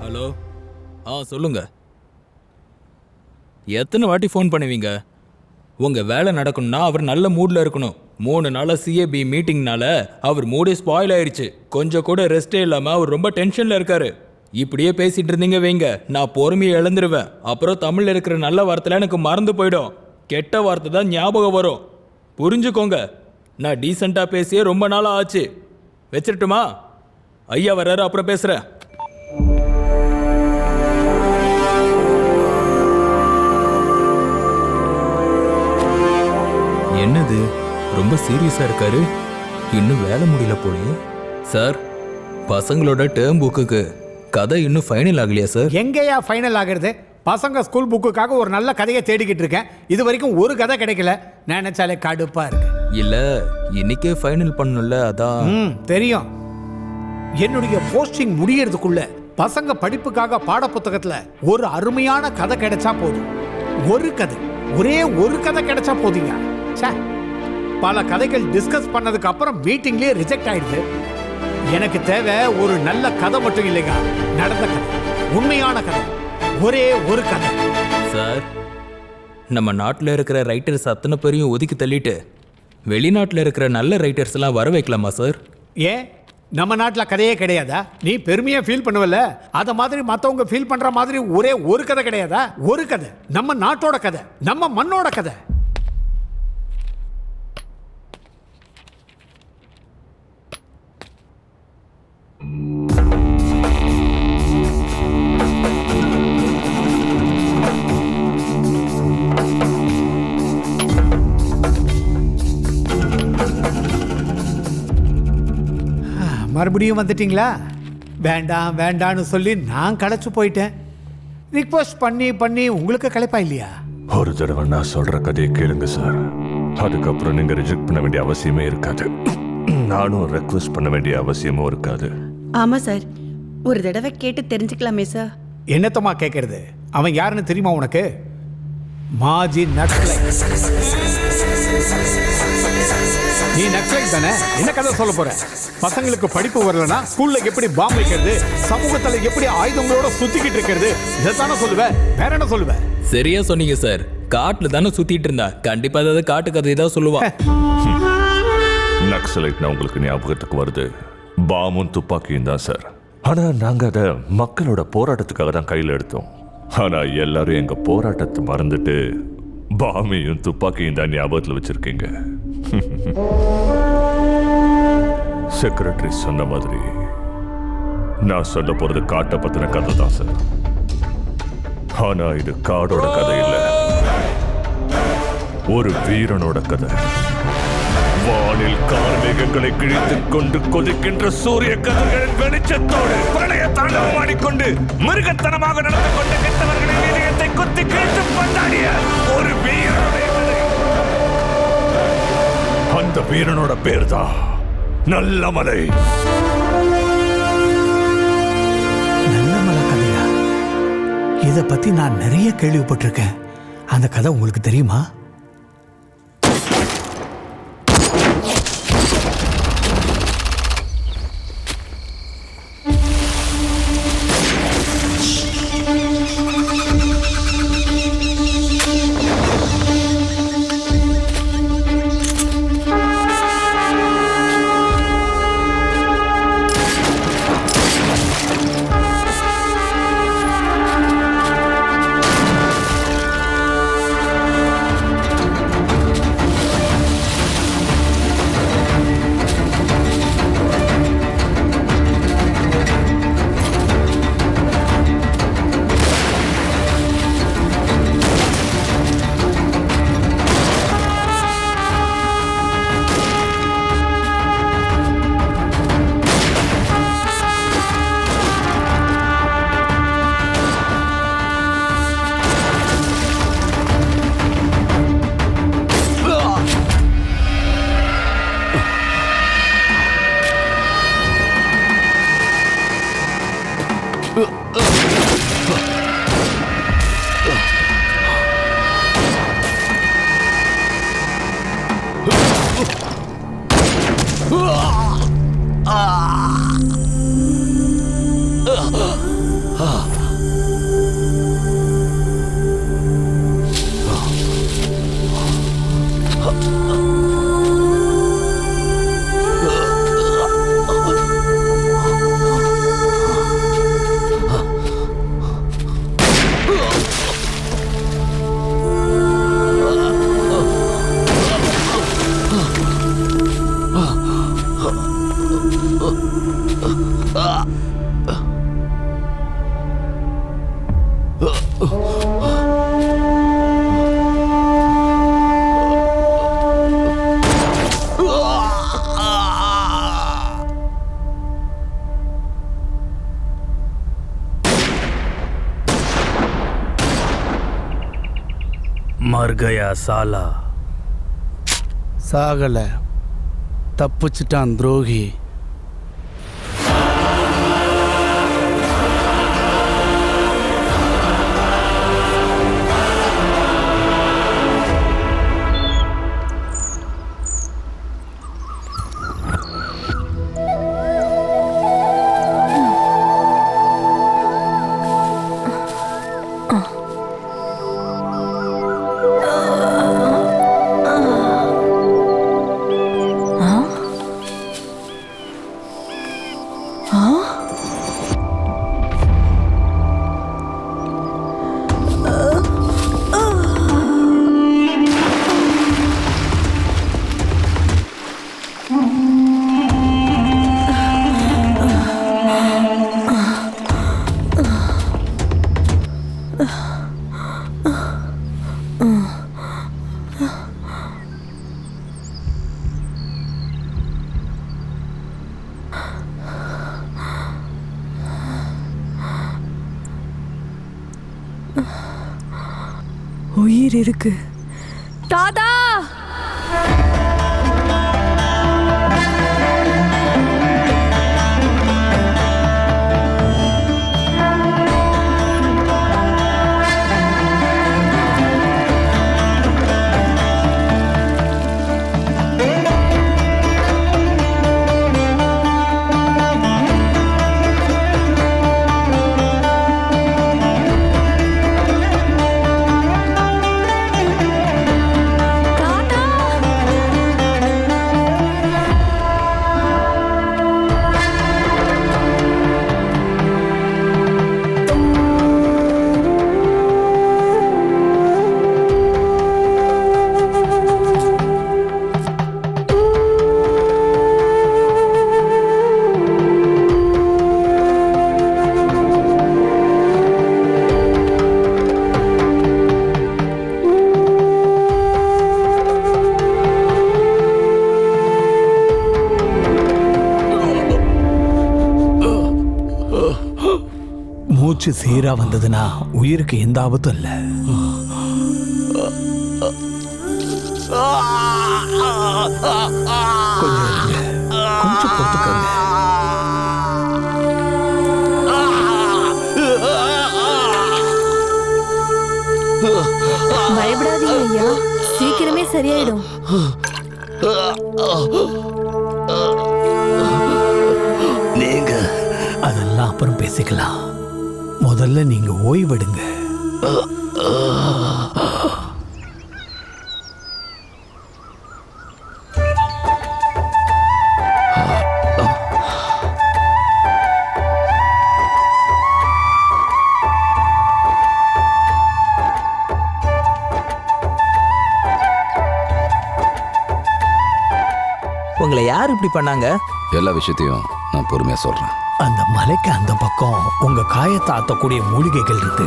Hello, சொல்லுங்க. எத்தனை வாட்டி ஃபோன் பண்ணுவீங்க? உங்க வேலை நடக்கணும்னா அவர் நல்ல மூட்ல இருக்கணும். 3 நாளா சிஏபி மீட்டிங்னால அவர் மூடே ஸ்பாயில் ஆயிடுச்சு. கொஞ்சம் கூட ரெஸ்டே இல்லாம அவர் ரொம்ப டென்ஷன்ல இருக்காரு. இப்படியே பேசிட்டு இருந்தீங்க வைங்க, நான் பொறுமையை இழந்துருவேன். அப்புறம் தமிழ்ல இருக்கிற நல்ல வார்த்தைலாம் எனக்கு மறந்து போயிடும். கெட்ட வார்த்தை தான் ஞாபகம் வரும். புரிஞ்சுக்கோங்க. நான் டீசெண்டா பேசியே ரொம்ப நாளா ஆச்சு. வச்சிரட்டுமா? ஐயா வர்றாரு, அப்புறம் பேசுறேன். என்னது, ரொம்ப சீரியஸா இருக்காரு. இன்னும் வேலை முடியல போலயே. சார், பசங்களோட டேர்ம் புக்குக்கு கதை இன்னும் ஃபைனல் ஆகலையா சார்? எங்கேயா ஃபைனல் ஆகிறது? பசங்க ஸ்கூல் புக்குக்காக ஒரு நல்ல கதையை தேடிக்கிட்டு இருக்கேன். இது வரைக்கும் ஒரு கதை கிடைக்கல. நினைச்சாலே கடுப்பா இருக்கு. இல்ல, இன்னைக்கே ஃபைனல் பண்ணல. அதான் தெரியும். என்னுடைய போஸ்டிங் முடியறதுக்குள்ள பசங்க படிப்புக்காக பாட புத்தகத்துல ஒரு அருமையான கதை கிடைச்சா போதும். ஒரு கதை, ஒரே ஒரு கதை கிடைச்சா போதுங்க. பல கதைகள் டிஸ்கஸ் பண்ணதுக்கு அப்புறம் மீட்டிங்லயே ரிஜெக்ட் ஆயிடுது. எனக்கு தேவை ஒரு நல்ல கதை மட்டும் இல்லைங்க, நடந்த கதை, உண்மையான கதை, ஒரே ஒரு கதை. சார், நம்ம நாட்டில் இருக்கிற ரைட்டர்ஸ் அத்தனை பேரையும் ஒதுக்கி தள்ளிட்டு வெளிநாட்டில் இருக்கிற நல்ல ரைட்டர்ஸ் எல்லாம் வர வைக்கலாமா சார்? ஏன் நம்ம நாட்டில் கதையே கிடையாதா? நீ பெருமையா ஃபீல் பண்ணுவல, அத மாதிரி மற்றவங்க ஃபீல் பண்ற மாதிரி ஒரே ஒரு கதை கிடையாதா? ஒரு கதை, நம்ம நாட்டோட கதை, நம்ம மண்ணோட கதை. மறுபடியும் வந்துட்டீங்களா? வேண்டாம் வேண்டான்னு சொல்லி நான் களைச்சு போயிட்டேன். ரிக்வெஸ்ட் பண்ணி பண்ணி உங்களுக்கு களைப்பா இல்லையா? ஒரு தடவை நான் சொல்ற கதையை கேளுங்க சார். அதுக்கப்புறம் நீங்க ரிஜெக்ட் பண்ண வேண்டிய அவசியமே இருக்காது. நானும் ரெக்வெஸ்ட் பண்ண வேண்டிய அவசியமும் இருக்காது. ஆமா சார், ஒரு தடவை கேட்டு தெரிஞ்சுக்கலாமே சார். என்னத்தமா கேட்கறது? அவன் யாருன்னு தெரியுமா உனக்கு? மாஜி நக்சலைட். நீ நக்சலைட் தானே? என்ன கதை சொல்ல போற? பசங்களுக்கு படிப்பு வரலனா ஸ்கூல்ல எப்படி பாம்பு வைக்கிறது, சமூகத்துல எப்படி ஆயுதங்களோட சுத்திக்கிட்டு இருக்கிறது, இதைத்தானே சொல்லுவேன். வேற என்ன சொல்லுவேன்? சரியா சொன்னீங்க சார். காட்டுல தானே சுத்திட்டு இருந்தா, கண்டிப்பா ஏதாவது காட்டு கதை தான் சொல்லுவான். நக்சலைட்னா உங்களுக்கு ஞாபகத்துக்கு வருது பாமும் துப்பாக்கியும் தான் சார். ஆனா நாங்க அதை மக்களோட போராட்டத்துக்காக தான் கையில் எடுத்தோம். ஆனா எல்லாரும் எங்க போராட்டத்தை மறந்துட்டு பாமையும் துப்பாக்கியும் தான் ஞாபகத்தில் வச்சிருக்கீங்க. செக்ரட்டரி சொன்ன மாதிரி நான் சொல்ல போறது காட்டை பத்தின கதை தான் சார். ஆனா இது காடோட கதை இல்ல, ஒரு வீரனோட கதை. வானில் கார்மேகங்களை கிழித்துக் கொண்டு கொதிக்கின்ற சூரிய கதிர்களின் வெளிச்சத்தோடு பிரளய தாண்டவமாடிக்கொண்டு மிருகத்தனமாக நடந்து கொண்ட கெட்டவர்களின் இதயத்தை குத்தி கிழித்து கொண்டாடிய ஒரு வீரனுடைய கதை. அந்த வீரனோட பேர் தான் நல்லமலை. நல்லமலை கதையா? இத பத்தி நான் நிறைய கேள்விப்பட்டிருக்கேன். அந்த கதை உங்களுக்கு தெரியுமா? मर गया साला. சாகல, தப்பிச்சிட்டான் துரோகி. உயிர் இருக்கு. தாத்தா, மூச்சு சீரா வந்ததுன்னா உயிருக்கு எந்த ஆபத்தும் இல்லை. கொஞ்சம் இருங்க, கொஞ்சம் பொறுத்துக்கோங்க. பயப்படாதீங்க ஐயா, சீக்கிரமே சரியாயிடும். நீங்க அதெல்லாம் அப்புறம் பேசிக்கலாம். முதல்ல நீங்க ஓய்வெடுங்க. உங்களை யார் இப்படி பண்ணாங்க? எல்லா விஷயத்தையும் நான் பொறுமையா சொல்றேன். அந்த மலைக்கு அந்த பக்கம் உங்க காயத்தை ஆத்தக்கூடிய மூலிகைகள் இருக்கு.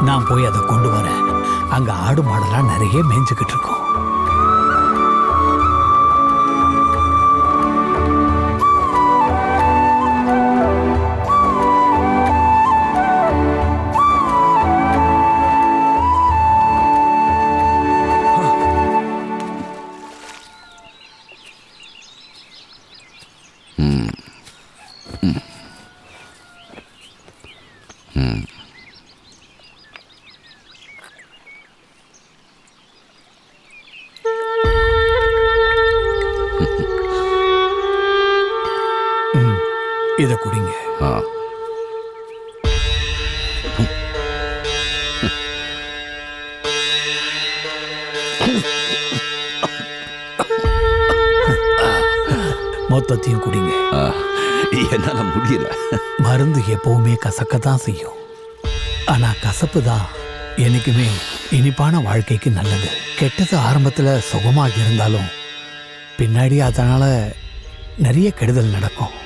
நான் போய் அதை கொண்டு வரேன். அங்க ஆடு மாடெல்லாம் நிறைய மேய்ஞ்சுக்கிட்டு இருக்கோம். இதை குடிங்க. மொத்தத்தையும் குடிங்க. என்னால முடியல. மருந்து எப்பவுமே கசக்கத்தான் செய்யும். ஆனா கசப்பு தான் என்னைக்குமே இனிப்பான வாழ்க்கைக்கு நல்லது. கெட்டது ஆரம்பத்துல சுகமாக இருந்தாலும் பின்னாடி அதனால நிறைய கெடுதல் நடக்கும்.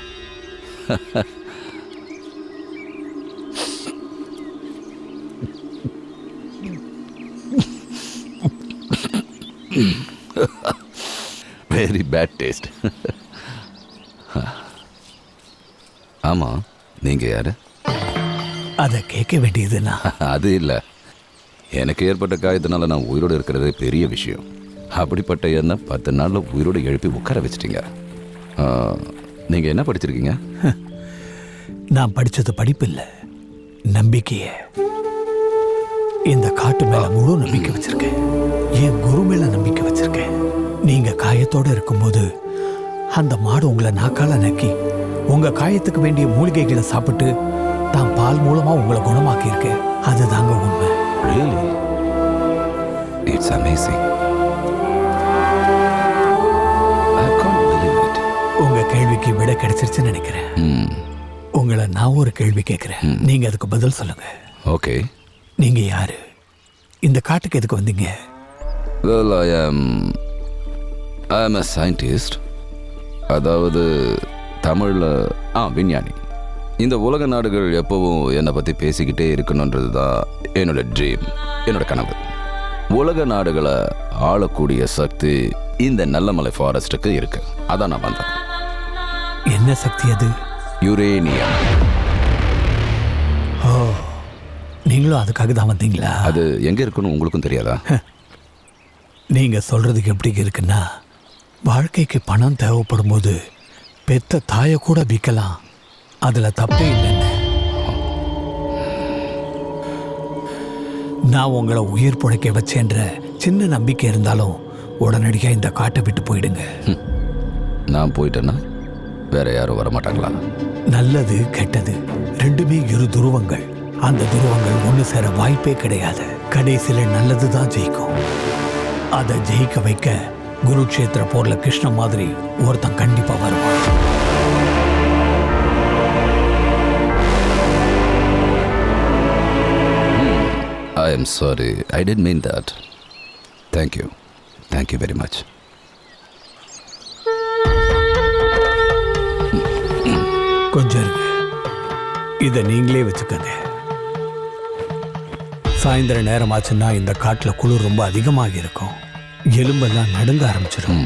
Very bad taste. ஆமா, நீங்க யாரு? அதை கேட்க வேண்டியதுன்னா அது இல்ல, எனக்கு ஏற்பட்ட காயத்தினால நான் உயிரோடு இருக்கிறதே பெரிய விஷயம். அப்படிப்பட்ட என்ன 10 நாளில் உயிரோடு எழுப்பி உட்கார வச்சிட்டீங்க. நீங்கள் என்ன படிச்சிருக்கீங்க? நான் படிச்சது படிப்பு இல்லை, நம்பிக்கைய. இந்த காட்டு மேல முழு நம்பிக்கை வச்சிருக்கேன். என் குரு மேல நம்பிக்கை வச்சிருக்கேன். நீங்க காயத்தோட இருக்கும்போது அந்த மாடு உங்களை நாக்கால நக்கி உங்க காயத்துக்கு வேண்டிய மூலிகைகளை சாப்பிட்டு தான் பால் மூலமா உங்களை குணமாக்கி இருக்கு. அதுதாங்க உண்மை. Really? It's amazing. I can't believe it. உங்க கேள்விக்கு விட கிடைச்சிருச்சுன்னு நினைக்கிறேன். உங்களை நான் ஒரு கேள்வி கேட்கிறேன், நீங்க அதுக்கு பதில் சொல்லுங்க. ஓகே. நீங்க யாரு? இந்த காட்டுக்கு எதுக்கு வந்தீங்க? Well, I am a scientist. அதாவது தமிழில் விஞ்ஞானி. இந்த உலக நாடுகள் எப்பவும் என்னை பற்றி பேசிக்கிட்டே இருக்கணுன்றது தான் என்னோட ட்ரீம், என்னோட கனவு. உலக நாடுகளை ஆளக்கூடிய சக்தி இந்த நல்லமலை ஃபாரஸ்ட்டுக்கு இருக்கு. அதான் நான் வந்தேன். என்ன சக்தி அது? யுரேனியம். ஓ, நீங்களும் அதுக்காக தான் வந்தீங்களா? அது எங்கே இருக்குன்னு உங்களுக்கும் தெரியாதா? நீங்க சொல்றதுக்கு எப்படி இருக்குன்னா, வாழ்க்கைக்கு பணம் தேவைப்படும் போது பெத்த தாயை கூட விற்கலாம், அதுல தப்பே இல்லைன்னு. நான் உங்களை உயிர் பிழைக்க வச்சேன்ற சின்ன நம்பிக்கை இருந்தாலும் உடனடியாக இந்த காட்டை விட்டு போயிடுங்க. நான் போயிட்டேன்னா வேற யாரும் வரமாட்டாங்களா? நல்லது கெட்டது ரெண்டுமே இரு துருவங்கள். அந்த துருவங்கள் ஒன்று சேர வாய்ப்பே கிடையாது. கடைசியில் நல்லது தான் ஜெயிக்கும். அதை ஜெயிக்க வைக்க குருக்ஷேத்திர போர்ல கிருஷ்ண மாதிரி ஒருத்தன் கண்டிப்பா வருவான். I am sorry. I didn't mean that. Thank you. Thank you very much. கொஞ்சம் இருங்க, இதை நீங்களே வச்சுக்கங்க. சாயந்தர நேரமாச்சுன்னா இந்த காட்டில் குளிர் ரொம்ப அதிகமாக இருக்கும். எலும்பெல்லாம் நடுங்க ஆரம்பிச்சிடும்.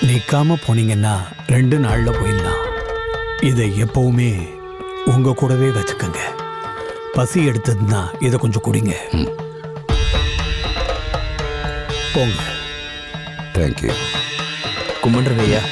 நிற்காம போனீங்கன்னா 2 நாளில் போயிடலாம். இதை எப்பவுமே உங்க கூடவே வச்சுக்கோங்க. பசி எடுத்ததுன்னா இதை கொஞ்சம் குடிங்க. போங்க. தேங்க்யூ. கும்பிடுறேன் ஐயா.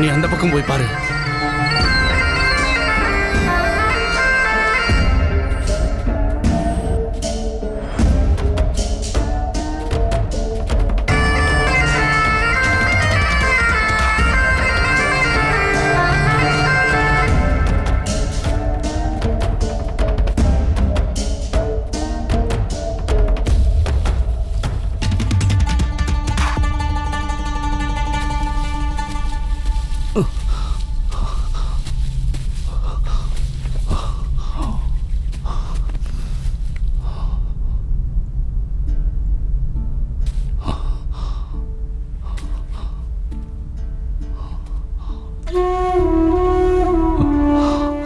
நீ அந்த பக்கம் போய் பாரு.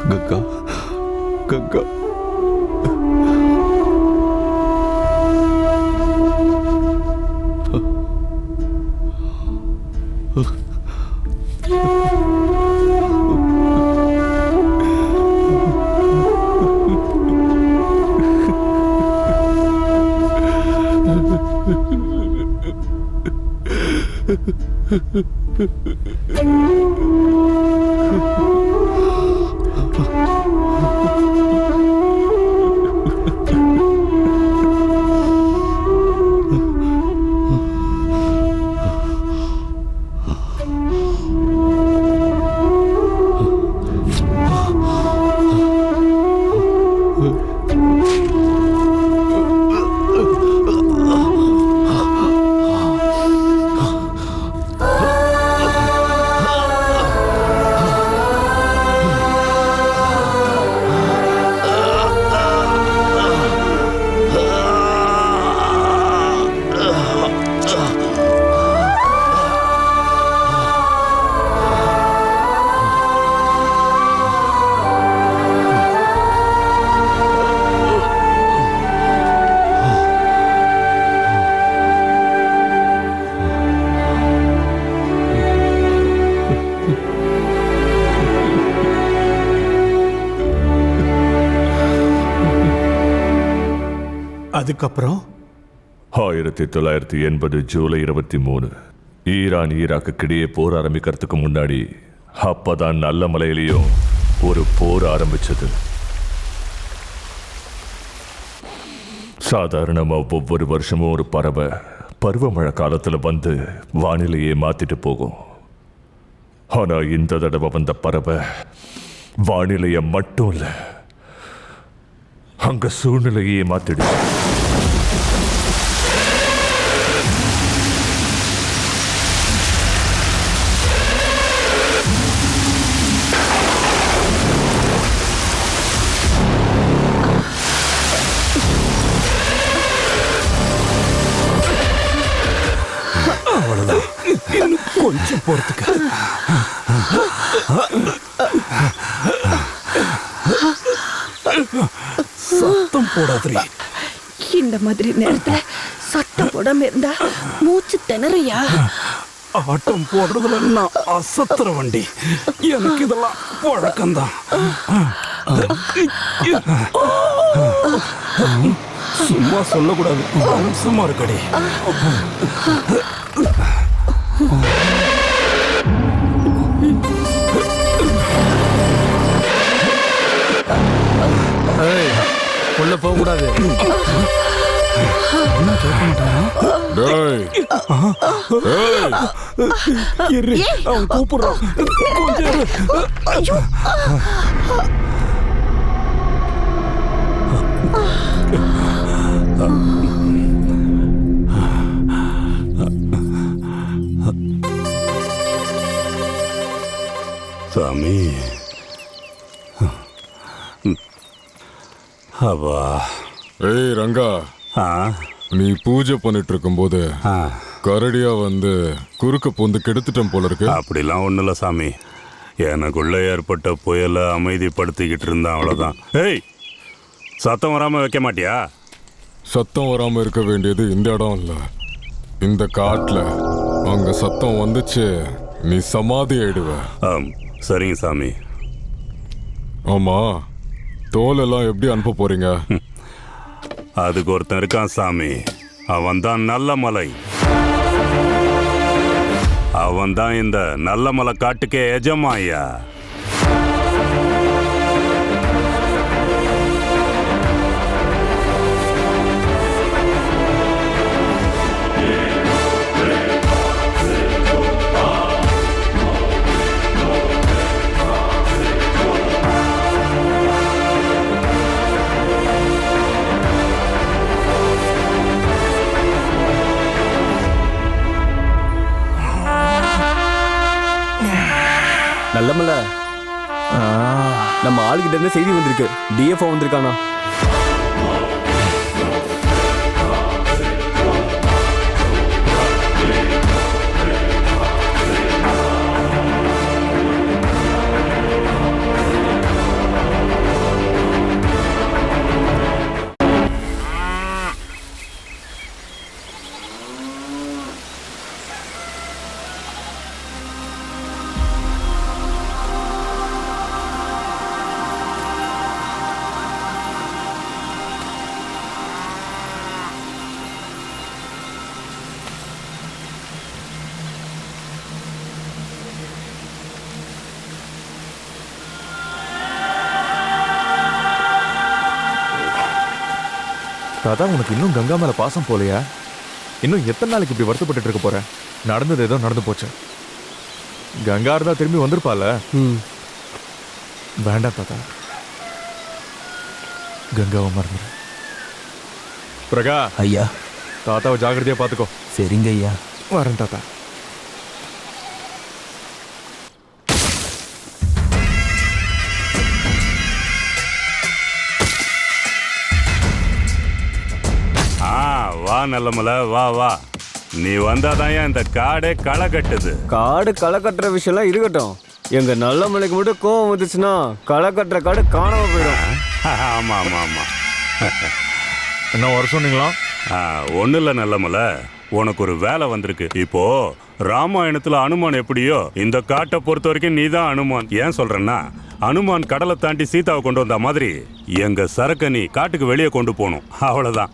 கங்கா, கங்கா. அதுக்கப்புறம் 1980 ஜூலை 23 ஈரான் ஈராக்குக்கிடையே போர் ஆரம்பிக்கிறதுக்கு முன்னாடி அப்பதான் நல்ல மலையிலையும் ஒரு போர் ஆரம்பிச்சது. சாதாரணமா ஒவ்வொரு வருஷமும் ஒரு பறவை பருவமழை காலத்துல வந்து வானிலையே மாத்திட்டு போகும். ஆனா இந்த தடவை வந்த பறவை வானிலைய மட்டும் இல்ல, அங்க சூழ்நிலையே மாத்திடுச்சு. அவ்வளவுதான், இன்னும் கொஞ்சம் பொறுத்துக்க. சத்தம் போடாதீ. இந்த மாதிரி நேரத்துல சத்தம் போடாம இருந்தா மூச்சு திணறியா? ஆட்டம் போடுறதுல நான் அசத்துற வண்டி. எனக்கு இதெல்லாம் பழக்கம்தான். சும்மா சொல்லக்கூடாது, சும்மா இருக்கடி. உள்ள போக கூடாது. அவன் கூப்பிடுறான். சாமி, அவா. ஏய் ரங்கா, நீ பூஜை பண்ணிட்டு இருக்கும்போது கரடியா வந்து குறுக்க பூந்து கெடுத்துட்டேன் போல இருக்கு. அப்படிலாம் ஒன்றும் இல்லை சாமி, எனக்குள்ள ஏற்பட்ட புயலை அமைதிப்படுத்திக்கிட்டு இருந்தேன், அவ்வளோதான். ஏய், சத்தம் வராமல் வைக்க மாட்டியா? சத்தம் வராமல் இருக்க வேண்டியது இந்த இடம் இல்லை, இந்த காட்டில். அங்கே சத்தம் வந்துச்சு நீ சமாதி ஆயிடுவ. சரிங்க சாமி. ஆமாம், தோலெல்லாம் எப்படி அனுப்ப போறீங்க? அதுக்கு ஒருத்தன் இருக்கான் சாமி, அவன் தான் நல்ல மலை. அவன் தான் இந்த நல்லமலை காட்டுக்கே எஜமாயா. நல்லமல்ல, நம்ம ஆளுகிட்ட இருந்து செய்தி வந்திருக்கு. டிஎஃப்ஓ வந்திருக்கானா? தாத்தா, உனக்கு இன்னும் கங்கா மேல பாசம் போலையா? இன்னும் எத்தனை நாளைக்கு இப்படி வருத்தப்பட்டு இருக்க போற? நடந்தது ஏதோ நடந்து போச்சு. கங்கா இருந்தா திரும்பி வந்திருப்பால. வேண்டாம் தாத்தா, கங்காவை மறந்துடு. பிரகா ஐயா. தாத்தாவை ஜாகிரதையா பாத்துக்கோ. சரிங்க ஐயா. வரேன் தாத்தா. வா நல்லமலை, வா வா. நீ வந்தாதான் இந்த காடே களை கட்டுது. காடு களை கட்டுற விஷயம்லாம் இருக்கட்டும். எங்க நல்லமலைக்கு மட்டும் கோவம் வந்துச்சுன்னா களை கட்டுற காடு காணாம போயிடும். ஆமா ஆமா ஆமா. என்ன வர சொன்னீங்களா? ஒன்றும் இல்லை நல்லமலை, உனக்கு ஒரு வேலை வந்திருக்கு. இப்போ ராமாயணத்துல அனுமான் எப்படியோ இந்த காட்டை பொறுத்த வரைக்கும் நீ தான் அனுமான். ஏன் சொல்றேன்னா, அனுமான் கடலை தாண்டி சீதாவை கொண்டு வந்த மாதிரி எங்க சரக்க நீ காட்டுக்கு வெளியே கொண்டு போகணும். அவ்வளவுதான்.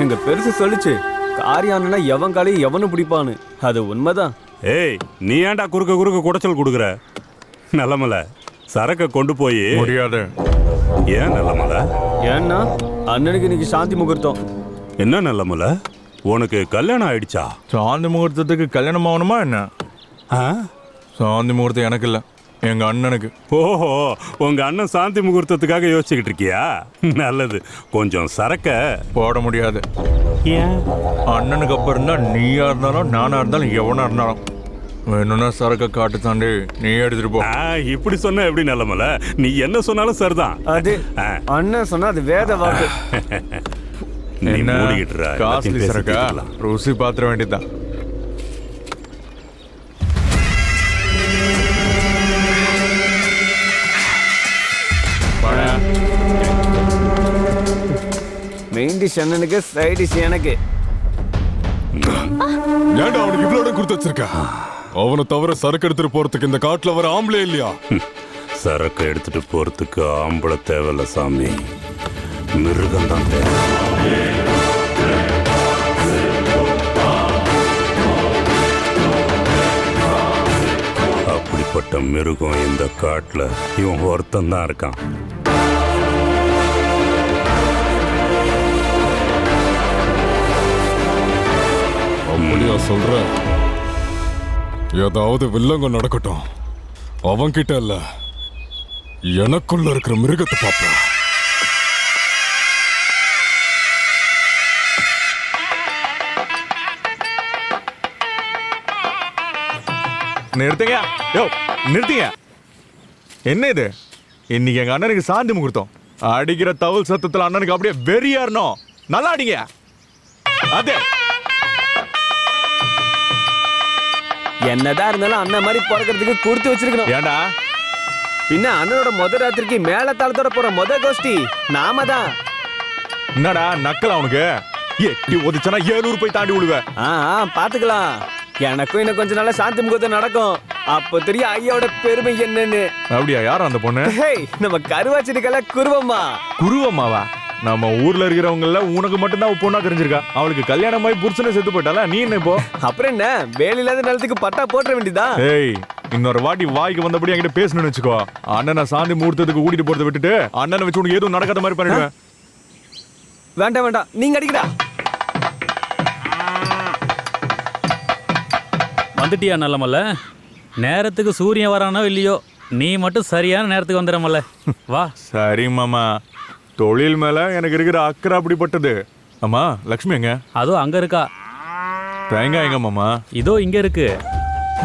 எங்க பெருசு சொல்லிச்சு, காரியானா எவன் காலையும் எவனும் பிடிப்பான்னு. அது உண்மைதான். ஏய், நீ ஏன்டா குறுக்க குறுக்க குடைச்சல் கொடுக்குற? நல்லமலை, சரக்க கொண்டு போய். முடியாது. ஏன் நல்லமலை? ஏன்னா அண்ணனுக்கு இன்னைக்கு சாந்தி முகூர்த்தம். என்ன நல்லமலை, உனக்கு கல்யாணம் ஆயிடுச்சா? சாந்தி முகூர்த்தத்துக்கு கல்யாணம் ஆகணுமா என்ன? சாந்தி முகூர்த்தம் எனக்கு இல்லை, எங்க அண்ணனுக்கு. ஓஹோ, உங்க அண்ணன் சாந்தி முகூர்த்தத்துக்காக யோசிச்சுக்கிட்டு இருக்கியா? நல்லது. கொஞ்சம் சரக்க போட முடியாது. ஏன்? அண்ணனுக்கு அப்புறம் தான் நீயா இருந்தாலும் நானா இருந்தாலும் எவனா இருந்தாலும் வேணும்னா சரக்க காட்டு தாண்டி நீ எடுத்துட்டு போ. இப்படி சொன்ன எப்படி நல்லமல? நீ என்ன சொன்னாலும் சரிதான். அது அண்ணன் சொன்னா அது வேத வாக்கு. என்ன காஸ்ட்லி சரக்கா? ருசி பாத்திர வேண்டியதுதான். மெயின் டிஷ் அண்ணனுக்கு, சைட் டிஷ் எனக்கு. ஏன்டா அவனுக்கு இவ்வளவு கொடுத்து வச்சிருக்க? அவனை தவிர சரக்கு எடுத்துட்டு போறதுக்கு இந்த காட்டுல வர ஆம்பளை இல்லையா? சரக்கு எடுத்துட்டு போறதுக்கு ஆம்பளை தேவையில்ல சாமி, மிருகம் தான் தேவை. அப்படிப்பட்ட மிருகம் இந்த காட்டுல இவன் ஒருத்தன் தான் இருக்கான். அப்படியா சொல்ற? ஏதாவது வில்லங்க நடக்கட்டும், அவன்கிட்ட இல்ல எனக்குள்ள இருக்கிற மிருகத்தை பாப்பேன். நிறுத்துங்க. யோ நிறுத்திங்க. என்ன இது? இன்னைக்கு எங்க அண்ணனுக்கு சாந்தி முகூர்த்தம். அடிக்கிற தவுல் சத்தத்துல அண்ணனுக்கு அப்படியே வெறியாறணும். நல்லா அடிங்க. அதே என்னதான் இருந்தாலும் அண்ணன் மாதிரி பிறக்கிறதுக்கு கொடுத்து வச்சிருக்கணும். ஏண்டா? பின்ன அண்ணனோட முதல் ராத்திரிக்கு மேல தாளத்தோட போற முதல் கோஷ்டி நாம தான். என்னடா நக்கல அவனுக்கு? எட்டி ஒதிச்சனா 700 போய் தாண்டி விடுவேன். பாத்துக்கலாம். எனக்கும் இன்னும் கொஞ்ச நாள சாந்தி முகூர்த்தம் நடக்கும். அப்ப தெரியும் ஐயாவோட பெருமை என்னன்னு. அப்படியா? யாரும் அந்த பொண்ணு? நம்ம கருவாச்சிருக்கல குருவம்மா. குருவம்மாவா? நம்ம ஊர்ல இருக்கிறவங்கள உனக்கு மட்டும்தான் பொண்ணா தெரிஞ்சிருக்கா. அவளுக்கு கல்யாணம் ஆகி புருஷனை செத்து போயிட்டால, நீ என்ன இப்போ? அப்புறம் என்ன, வேலை இல்லாத நிலத்துக்கு பட்டா போட்டுற வேண்டியதா? ஏய், இன்னொரு வாட்டி வாய்க்கு வந்தபடி என்கிட்ட பேசணும்னு வச்சுக்கோ, அண்ணனை சாந்தி முகூர்த்தத்துக்கு கூட்டிட்டு போறதை விட்டுட்டு அண்ணனை வச்சு உனக்கு எதுவும் நடக்காத மாதிரி பண்ணிடுவேன். வேண்டாம் வேண்டாம், நீங்க அடிக்கடா. வந்துட்டியா நல்லமல்ல? நேரத்துக்கு சூரியன் வரானோ இல்லையோ, நீ மட்டும் சரியான நேரத்துக்கு வந்துடுறமல்ல. வா. சரி மாமா, தொழில் மேல எனக்கு இருக்கிற அக்கறை அப்படிப்பட்டது. அம்மா லக்ஷ்மி எங்க? அதோ அங்க இருக்கா. தேங்காய் எங்க மாமா? இதோ இங்க இருக்கு.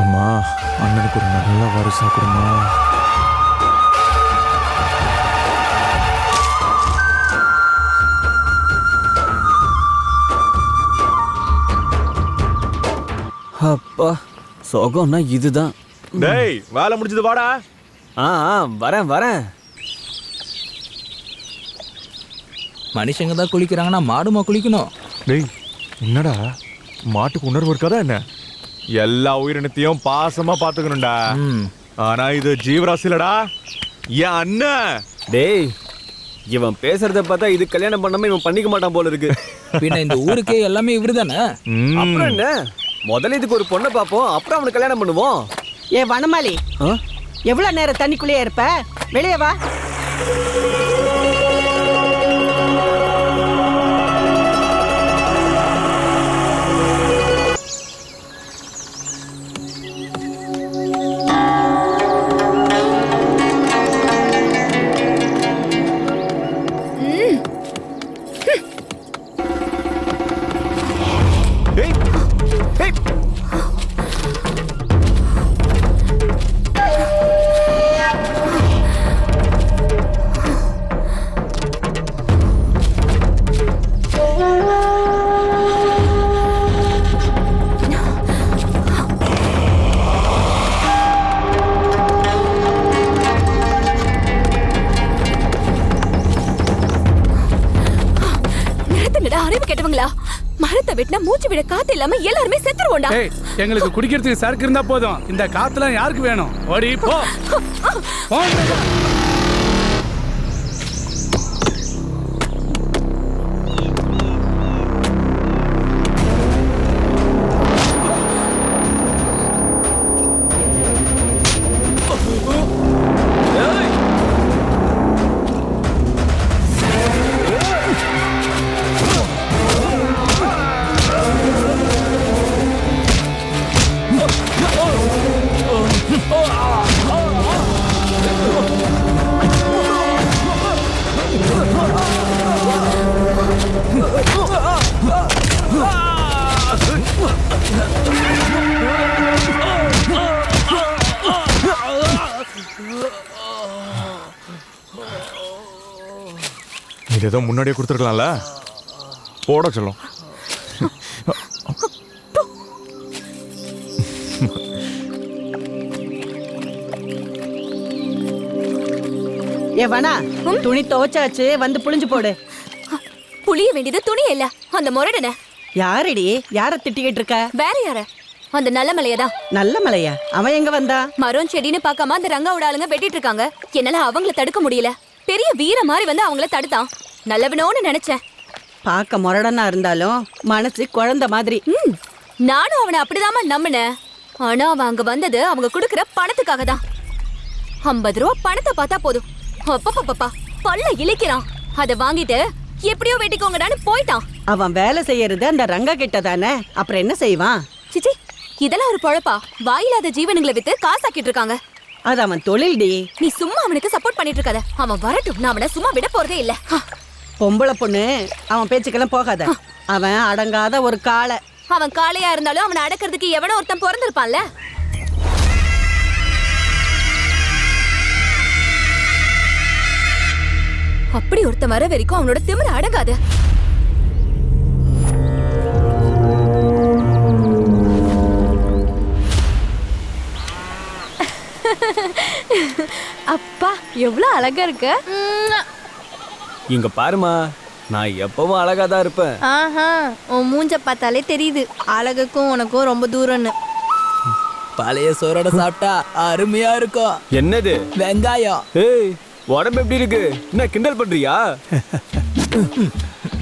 அம்மா, அண்ணனுக்கு ஒரு நல்ல வருஷம் கொடுமா. அப்பா, சொகம்னா இதுதான். டேய், வேலை முடிஞ்சது வாடா. வரேன் வரேன். மனுஷங்க தான் குளிக்கிறாங்கன்னா மாடுமா குளிக்கணும்? டேய், என்னடா மாட்டுக்கு உணர்வு இருக்காதா என்ன? எல்லா உயிரினத்தையும் பாசமா பாத்துக்கணும்டா. ஆனா இது ஜீவராசிலடா, என் அண்ணன். டேய், இவன் பேசுறத பார்த்தா இது கல்யாணம் பண்ணாம இவன் பண்ணிக்க மாட்டான் போல இருக்கு. பின்ன இந்த ஊருக்கே எல்லாமே இவரு தானே. அப்புறம் என்ன, முதல்ல இதுக்கு ஒரு பொண்ணை பார்ப்போம், அப்புறம் அவனுக்கு கல்யாணம் பண்ணுவோம். ஏ வனமாலி, எவ்வளவு நேரம் தண்ணிக்குள்ளேயே இருப்ப? வெளியே வா. அறிவு கேட்டவங்களா? மரத்தை வெட்டினா மூச்சு விட காத்து இல்லாம எல்லாருமே செத்துருவோம்டா. எங்களுக்கு குடிக்கிறதுக்கு சரக்கு இருந்தா போதும், இந்த காத்துலாம் யாருக்கு வேணும்? ஓடி போ. இது ஏதோ முன்னாடியே கொடுத்துருக்கலாம்ல, போட சொல்லும். ஏ வனா, துணி துவைச்சாச்சு, வந்து புளிஞ்சு போடு. புளிய வேண்டியது துணி இல்ல, அந்த முரடன. யாரடி? யார திட்டிக்கிட்டு இருக்க? வேற யார? அந்த நல்ல மலையதான். நல்ல மலையா? அவன் எங்க வந்தா? மரம் செடின்னு பார்க்காம அந்த ரங்காவோட ஆளுங்க வெட்டிட்டு இருக்காங்க. என்னால அவங்கள தடுக்க முடியல. பெரிய வீர மாதிரி வந்து அவங்கள தடுத்தான். நல்லவனோன்னு நினைச்சேன். பார்க்க முரடனா இருந்தாலும் மனசு குழந்தை மாதிரி. நானும் அவனை அப்படிதாம்மா நம்பினேன். ஆனா அவன் அங்க வந்தது அவங்க கொடுக்கற பணத்துக்காக தான். 50 ரூபா பணத்தை பார்த்தா போதும், அப்பப்பப்பா பல்ல இழிக்கிறான். அதை வாங்கிட்டு எப்படியோ வெட்டிக்கோங்கடான்னு போயிட்டான். அவன் வேலை செய்யறது அந்த ரங்கா கிட்ட தானே, அப்புறம் என்ன செய்வான்? சிச்சி, இதெல்லாம் ஒரு பொழப்பா? வாயில்லாத ஜீவனுங்களை வித்து காசாக்கிட்டு இருக்காங்க. அது அவன் தொழில் டி. நீ சும்மா அவனுக்கு சப்போர்ட் பண்ணிட்டு இருக்காத. அவன் வரட்டும், நான் அவனை சும்மா விட போறதே இல்ல. பொம்பளை பொண்ணு, அவன் பேச்சுக்கெல்லாம் போகாத. அவன் அடங்காத ஒரு காளை. அவன் காளையா இருந்தாலும் அவனை அடக்கிறதுக்கு எவனோ ஒருத்தன் பிறந்திருப்பான்ல. அப்படி ஒருத்தன் வர வரைக்கும் அவனோட திமிர அடங்காது. அப்பா எவ்வளவு அழகா இருக்க. இங்க பாருமா, நான் எப்பவும் அழகா தான் இருப்பேன். ஆஹா, உன் மூஞ்ச பார்த்தாலே தெரியுது அழகுக்கும் உனக்கும் ரொம்ப தூரம்னு. பழைய சோரோட சாப்பிட்டா அருமையா இருக்கும். என்னது? வெங்காயம். ஏய், உடம்பு எப்படி இருக்கு? என்ன கிண்டல் பண்றியா?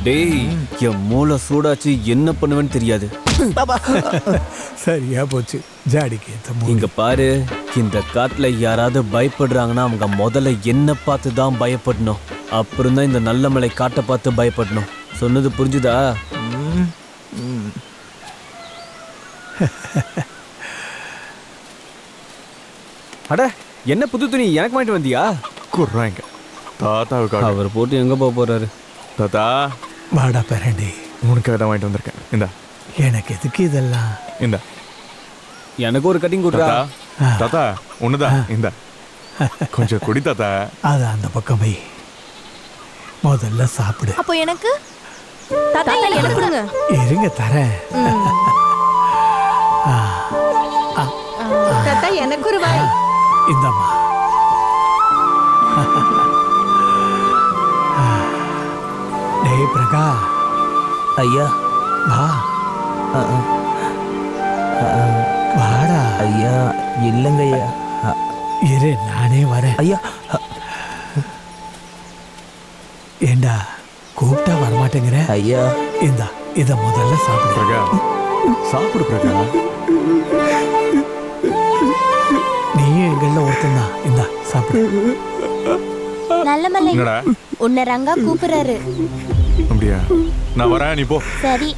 டேய் என் மூளை சூடாச்சு என்ன பண்ணுவேன்னு தெரியாது. சரியா போச்சு. ஜாடிக்கு ஏத்த மூளை. இங்க பாரு, இந்த காட்டுல யாராவது பயப்படுறாங்கன்னா அவங்க முதல்ல என்ன பார்த்து தான் பயப்படணும். அப்புறம் தான் இந்த நல்ல மலை காட்டை பார்த்து பயப்படணும். சொன்னது புரிஞ்சுதா? அட என்ன புது துணி எனக்கு வாங்கிட்டு வந்தியா? குர்றாங்க தாத்தாவுக்காக. அவர் போட்டு எங்க போக போறாரு? தாத்தா வாடா பேரண்டி, உனக்காக தான் வாங்கிட்டு வந்திருக்கேன். இந்தா. எனக்கு எதுக்கு இதெல்லாம்? இந்தா. எனக்கு ஒரு கட்டிங் கொடுறா. தாத்தா ஒண்ணுதான். இந்தா கொஞ்சம் குடி தாத்தா. அது அந்த பக்கம் போய் முதல்ல சாப்பிடு. அப்போ எனக்கு தாத்தா எனக்கு கொடுங்க. இருங்க தரேன். தாத்தா எனக்கு ஒரு வாய். இந்தம்மா. டேய் பிரகா. ஐயா. வா. வாடா. ஐயா இல்லைங்க ஐயா. இரு நானே வரேன். ஐயா. ஏண்டா கூப்பிட்டா வரமாட்டேங்கிற? ஐயா இந்தா இத முதல்ல சாப்பிடு. பிரகா சாப்பிடு பிரகா. நீயும் எங்கள ஒருத்தன். இந்தா சாப்பிடு. நல்ல மலை உன்னை ரங்கா கூப்பிடுறாரு. அப்படியா? நான் வரேன், நீ போ. சரி.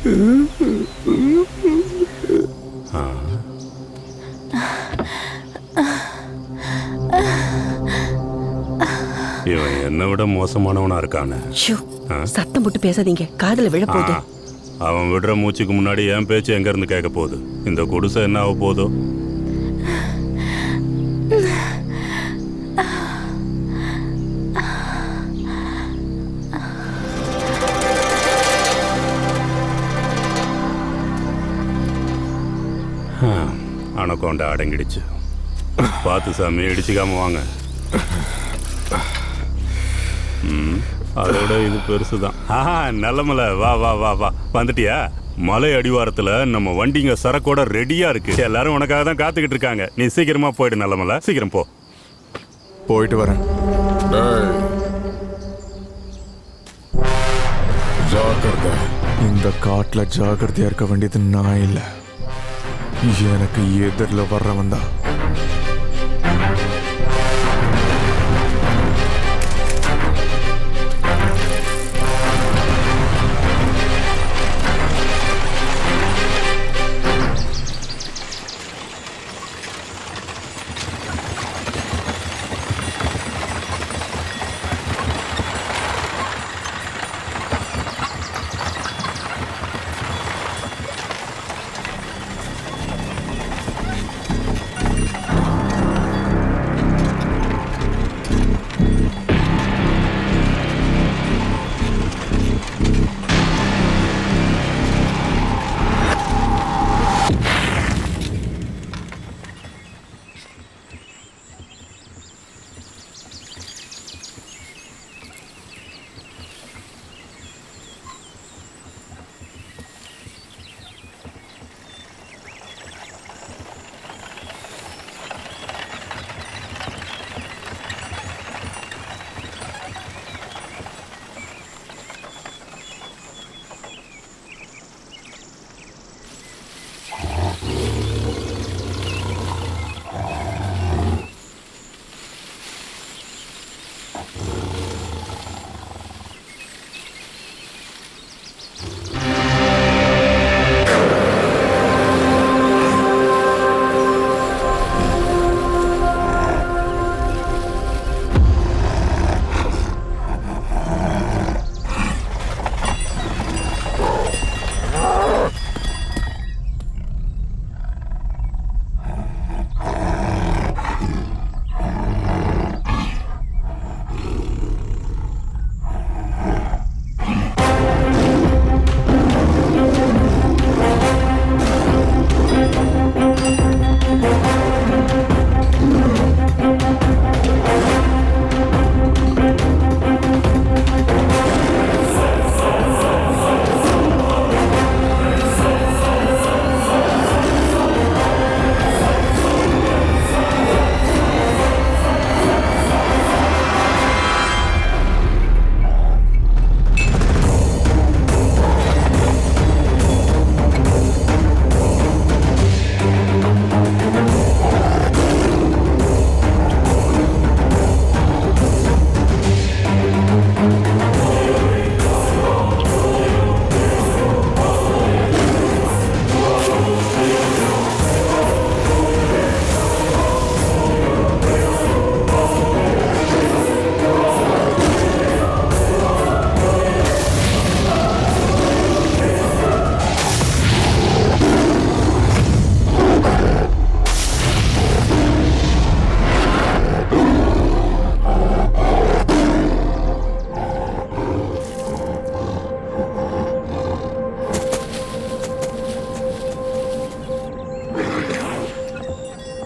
இவன் என்னை விட மோசமானவனா இருக்கானே. சத்தம் போட்டு பேசாதீங்க, காதுல விழ போகுது. அவன் விடுற மூச்சுக்கு முன்னாடி என் பேச்சு எங்க இருந்து கேட்க போகுது? இந்த குடிசை என்ன ஆக போதோ? அணக்கொண்ட அடங்கிடுச்சு. பார்த்து சாமி, இடிச்சுக்காம வாங்க. அதோட இது பெருசுதான். நல்ல மலை, வா வா வா வா. வந்துட்டியா? மலை அடிவாரத்துல நம்ம வண்டிங்க சரக்கோட ரெடியா இருக்கு. எல்லாரும் உனக்காக தான் காத்துக்கிட்டு இருக்காங்க. நீ சீக்கிரமா போயிடு. நல்ல மலை, சீக்கிரம் போ. போயிட்டு வரேன். ஜாக்கிரதை. இந்த காட்டுல ஜாக்கிரதையா இருக்க வேண்டியது நான் இல்ல, எனக்கு எதிரில் வர்றவன் தான்.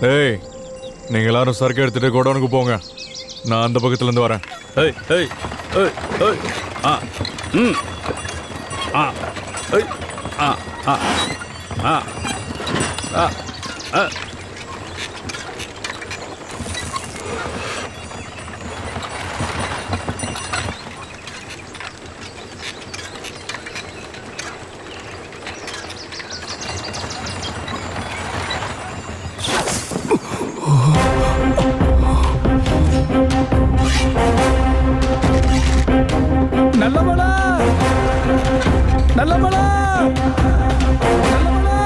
ஏய் நீங்க எல்லாரும் சரக்கு எடுத்துட்டு கோடவுனுக்கு போங்க. நான் அந்த பக்கத்துல இருந்து வரேன். ஏய் ஏய் ஏய் ஏய் ஆ ம் ஆ ஏய் ஆ ஆ ஆ ஆ ஆ நல்லமலா நல்லமலா நல்லமலா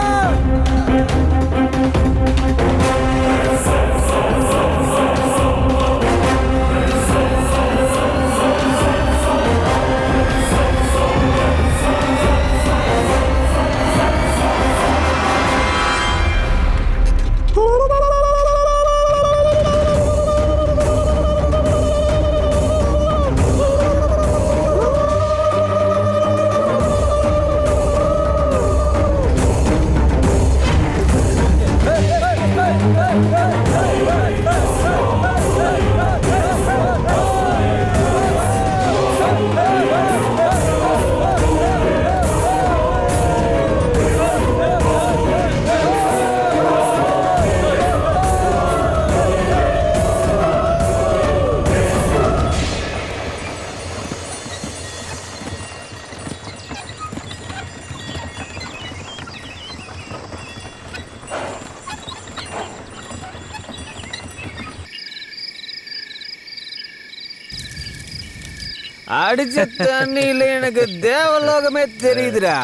அடிச்ச தண்ணியில எனக்கு தேவலோகமே தெரியுதுடா.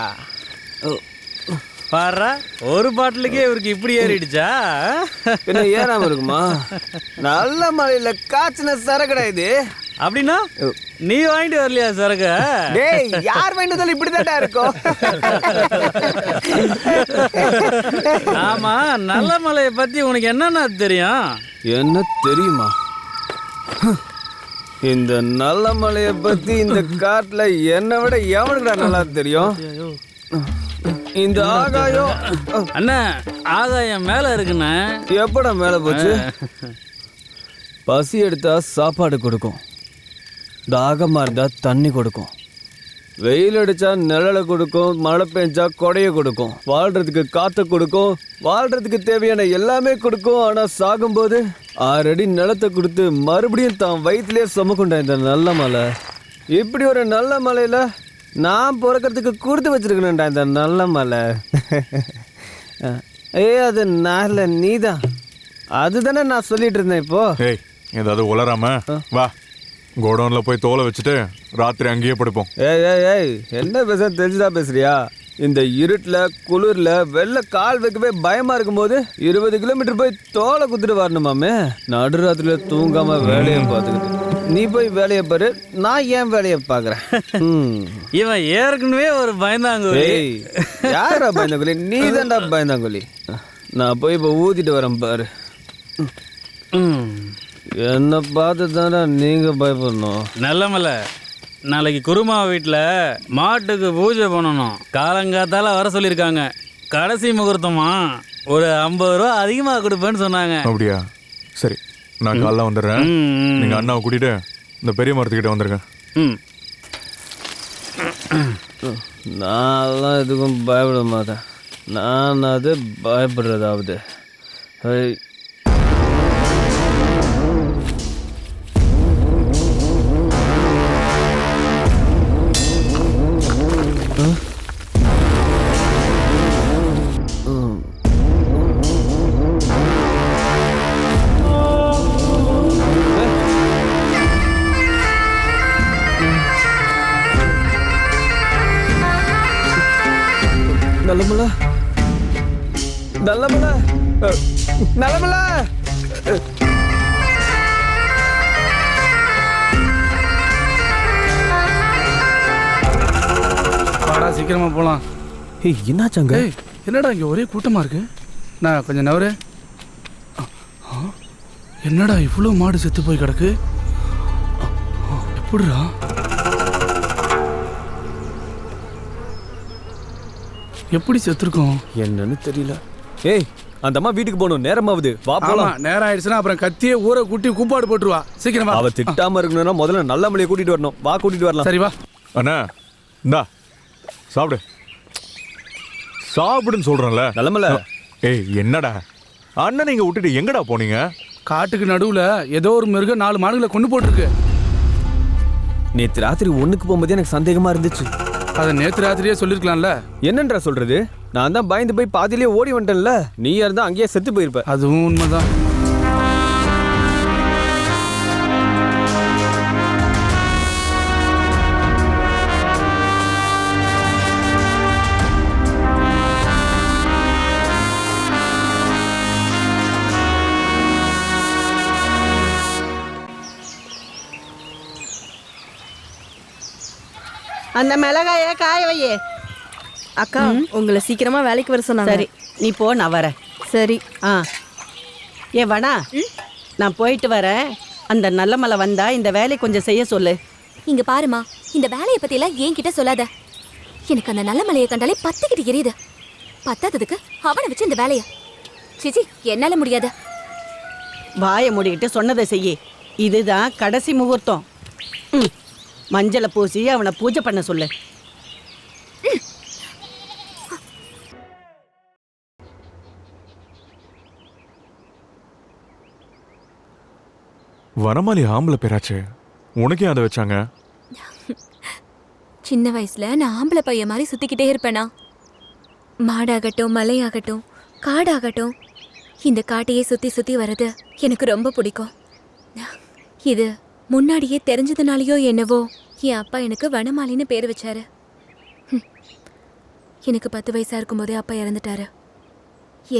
பாரா ஒரு பாட்டிலுக்கே இவருக்கு இப்படி ஏறிடுச்சா? என்ன ஏறாம இருக்குமா? நல்ல மலையில காய்ச்சின சரக்குடா இது. அப்படின்னா நீ வாங்கிட்டு வரலையா சரக்கு? டேய் யார் வாங்கிட்டு இப்படிதான்டா இருக்கும். ஆமா நல்ல மலையை பத்தி உனக்கு என்னன்னா தெரியும்? என்ன தெரியுமா? இந்த நல்ல மலையை பத்தி இந்த காட்டுல என்னை விட எவனுக்குடா நல்லா தெரியும்? இந்த ஆகாயம் அண்ணா ஆகாயம் மேல இருக்குண்ணே. எப்படா மேல போச்சு? பசி எடுத்தா சாப்பாடு கொடுக்கும், தாகமா இருந்தா தண்ணி கொடுக்கும், வெயில் அடிச்சா நிழலை கொடுக்கும், மழை பெஞ்சா கொடையை கொடுக்கும், வாழ்றதுக்கு காத்த கொடுக்கும், வாழ்றதுக்கு தேவையான எல்லாமே கொடுக்கும். ஆனா சாகும்போது 6 அடி நிலத்தை கொடுத்து மறுபடியும் தான் வயிற்றுலயே சுமக்குண்டா இந்த நல்ல மலை. இப்படி ஒரு நல்ல மலையில நான் பிறக்கிறதுக்கு கொடுத்து வச்சிருக்கணும்டா இந்த நல்ல மலை. அது நல்ல நீதான், அதுதானே நான் சொல்லிட்டு இருந்தேன். இப்போ ஏய் ஏதாவது உளராம வா, கோடவுன்ல போய் தோலை வச்சுட்டு ராத்திரி அங்கேயே படுப்போம். ஏய் ஏய் ஏய் என்ன பேச தெரிஞ்சுதான் பேசுறியா? இந்த இருட்டுல குளிர்ல வெளில கால் வைக்கவே பயமா இருக்கும்போது 20 கிலோமீட்டர் போய் தோலை குத்துட்டு வரணுமாமே. நடுராத்திரில தூங்காம வேலையை பார்த்துக்கிட்டு நீ போய் வேலையை பாரு, நான் ஏன் வேலையை பாக்குறேன். இவன் ஏற்கனவே ஒரு பயந்தாங்குழி. யாரா பயந்தாங்குழி? நீ தான்டா பயந்தாங்குழி. நான் போய் இப்போ ஊத்திட்டு வரேன் பாரு. என்ன பார்த்து தானே நீங்க பயப்படணும். நல்லமல்ல நாளைக்கு குருமா வீட்டில் மாட்டுக்கு பூஜை பண்ணணும். காலங்காத்தால வர சொல்லியிருக்காங்க. கடைசி முகூர்த்தமா ஒரு 50 ரூபா அதிகமாக கொடுப்பேன்னு சொன்னாங்க. அப்படியா? சரி நான் காலைல வந்துடுறேன். நீங்க அண்ணாவை கூட்டிட்டு இந்த பெரிய மரத்துக்கிட்ட வந்துருங்க. நான்லாம் எதுக்கும் பயப்பட மாட்டேன். நான் அது பயப்படுறதாவது. நல்லமல நல்லமல நல்லமல வாடா சீக்கிரமா போலாம். என்னாச்சாங்க? என்னடா இங்க ஒரே கூட்டமா இருக்கு. நான் கொஞ்சம் நவரு. என்னடா இவ்வளோ மாடு செத்து போய் கிடக்கு? எப்படிடா? எப்படி செத்துருக்கோம் என்னன்னு தெரியல. ஏய் அந்த அம்மா வீட்டுக்கு போகணும், நேரமாவது. வா ஆமா போலாம். நேரம் ஆயிடுச்சுன்னா அப்புறம் கத்தியே ஊரை கூட்டி கூப்பாடு போட்டுருவா. சீக்கிரம் வா. அவ திட்டாம இருக்கணும்னா முதல்ல நல்ல மலையை கூட்டிட்டு வரணும். வா கூட்டிட்டு வரலாம். சரி வா. அண்ணா இந்தா சாப்பிடு சாப்பிடுன்னு சொல்றேன்ல. நல்லமல்ல. ஏய் என்னடா அண்ணன் நீங்க விட்டுட்டு எங்கடா போனீங்க? காட்டுக்கு நடுவுல ஏதோ ஒரு மிருகம் 4 மாடுகளை கொண்டு போட்டிருக்கு. நேற்று ராத்திரி ஒண்ணுக்கு போகும்போது எனக்கு சந்தேகமா இருந்துச்சு. அதை நேற்று ராத்திரியே சொல்லிருக்கலாம்ல. என்னன்றா சொல்றது? நான் தான் பயந்து போய் பாதியிலே ஓடி வந்துட்டேன்ல. நீ இருந்தா அங்கேயே செத்து போயிருப்ப. அதுவும் உண்மைதான். அந்த மிளகாய காய வையே. அக்கா உங்களை சீக்கிரமா வேலைக்கு வர சொன்னாங்க. சரி நீ போ, நான் வரேன். சரி. ஏ வனா, நான் போயிட்டு வரேன். அந்த நல்ல மலை வந்தா இந்த வேலையை கொஞ்சம் செய்ய சொல்லு. இங்க பாருமா, இந்த வேலையை பத்தி எல்லாம் என்கிட்ட சொல்லாத. எனக்கு அந்த நல்ல மலையை கண்டாலே பத்திக்கிட்டு எரியுது. பத்தாததுக்கு அவனை வச்சு இந்த வேலைய சிச்சி என்னால முடியாது. வாயை மூடிக்கிட்டு சொன்னதை செய்யி. இதுதான் கடைசி முகூர்த்தம். மஞ்சளை பூசி அவனை பூஜை பண்ண சொல்லு. வனமாலி ஆம்பளை பேராச்சு, உனக்கே அதை வச்சாங்க? சின்ன வயசுல நான் ஆம்பளை பையன் மாதிரி சுத்திக்கிட்டே இருப்பேனா. மாடாகட்டும், மலையாகட்டும், காடாகட்டும், இந்த காட்டையே சுத்தி சுத்தி வர்றது எனக்கு ரொம்ப பிடிக்கும். இது முன்னாடியே தெரிஞ்சதுனாலயோ என்னவோ என் அப்பா எனக்கு வனமாலின்னு பேர் வச்சாரு. எனக்கு 10 வயசா இருக்கும்போதே அப்பா இறந்துட்டாரு.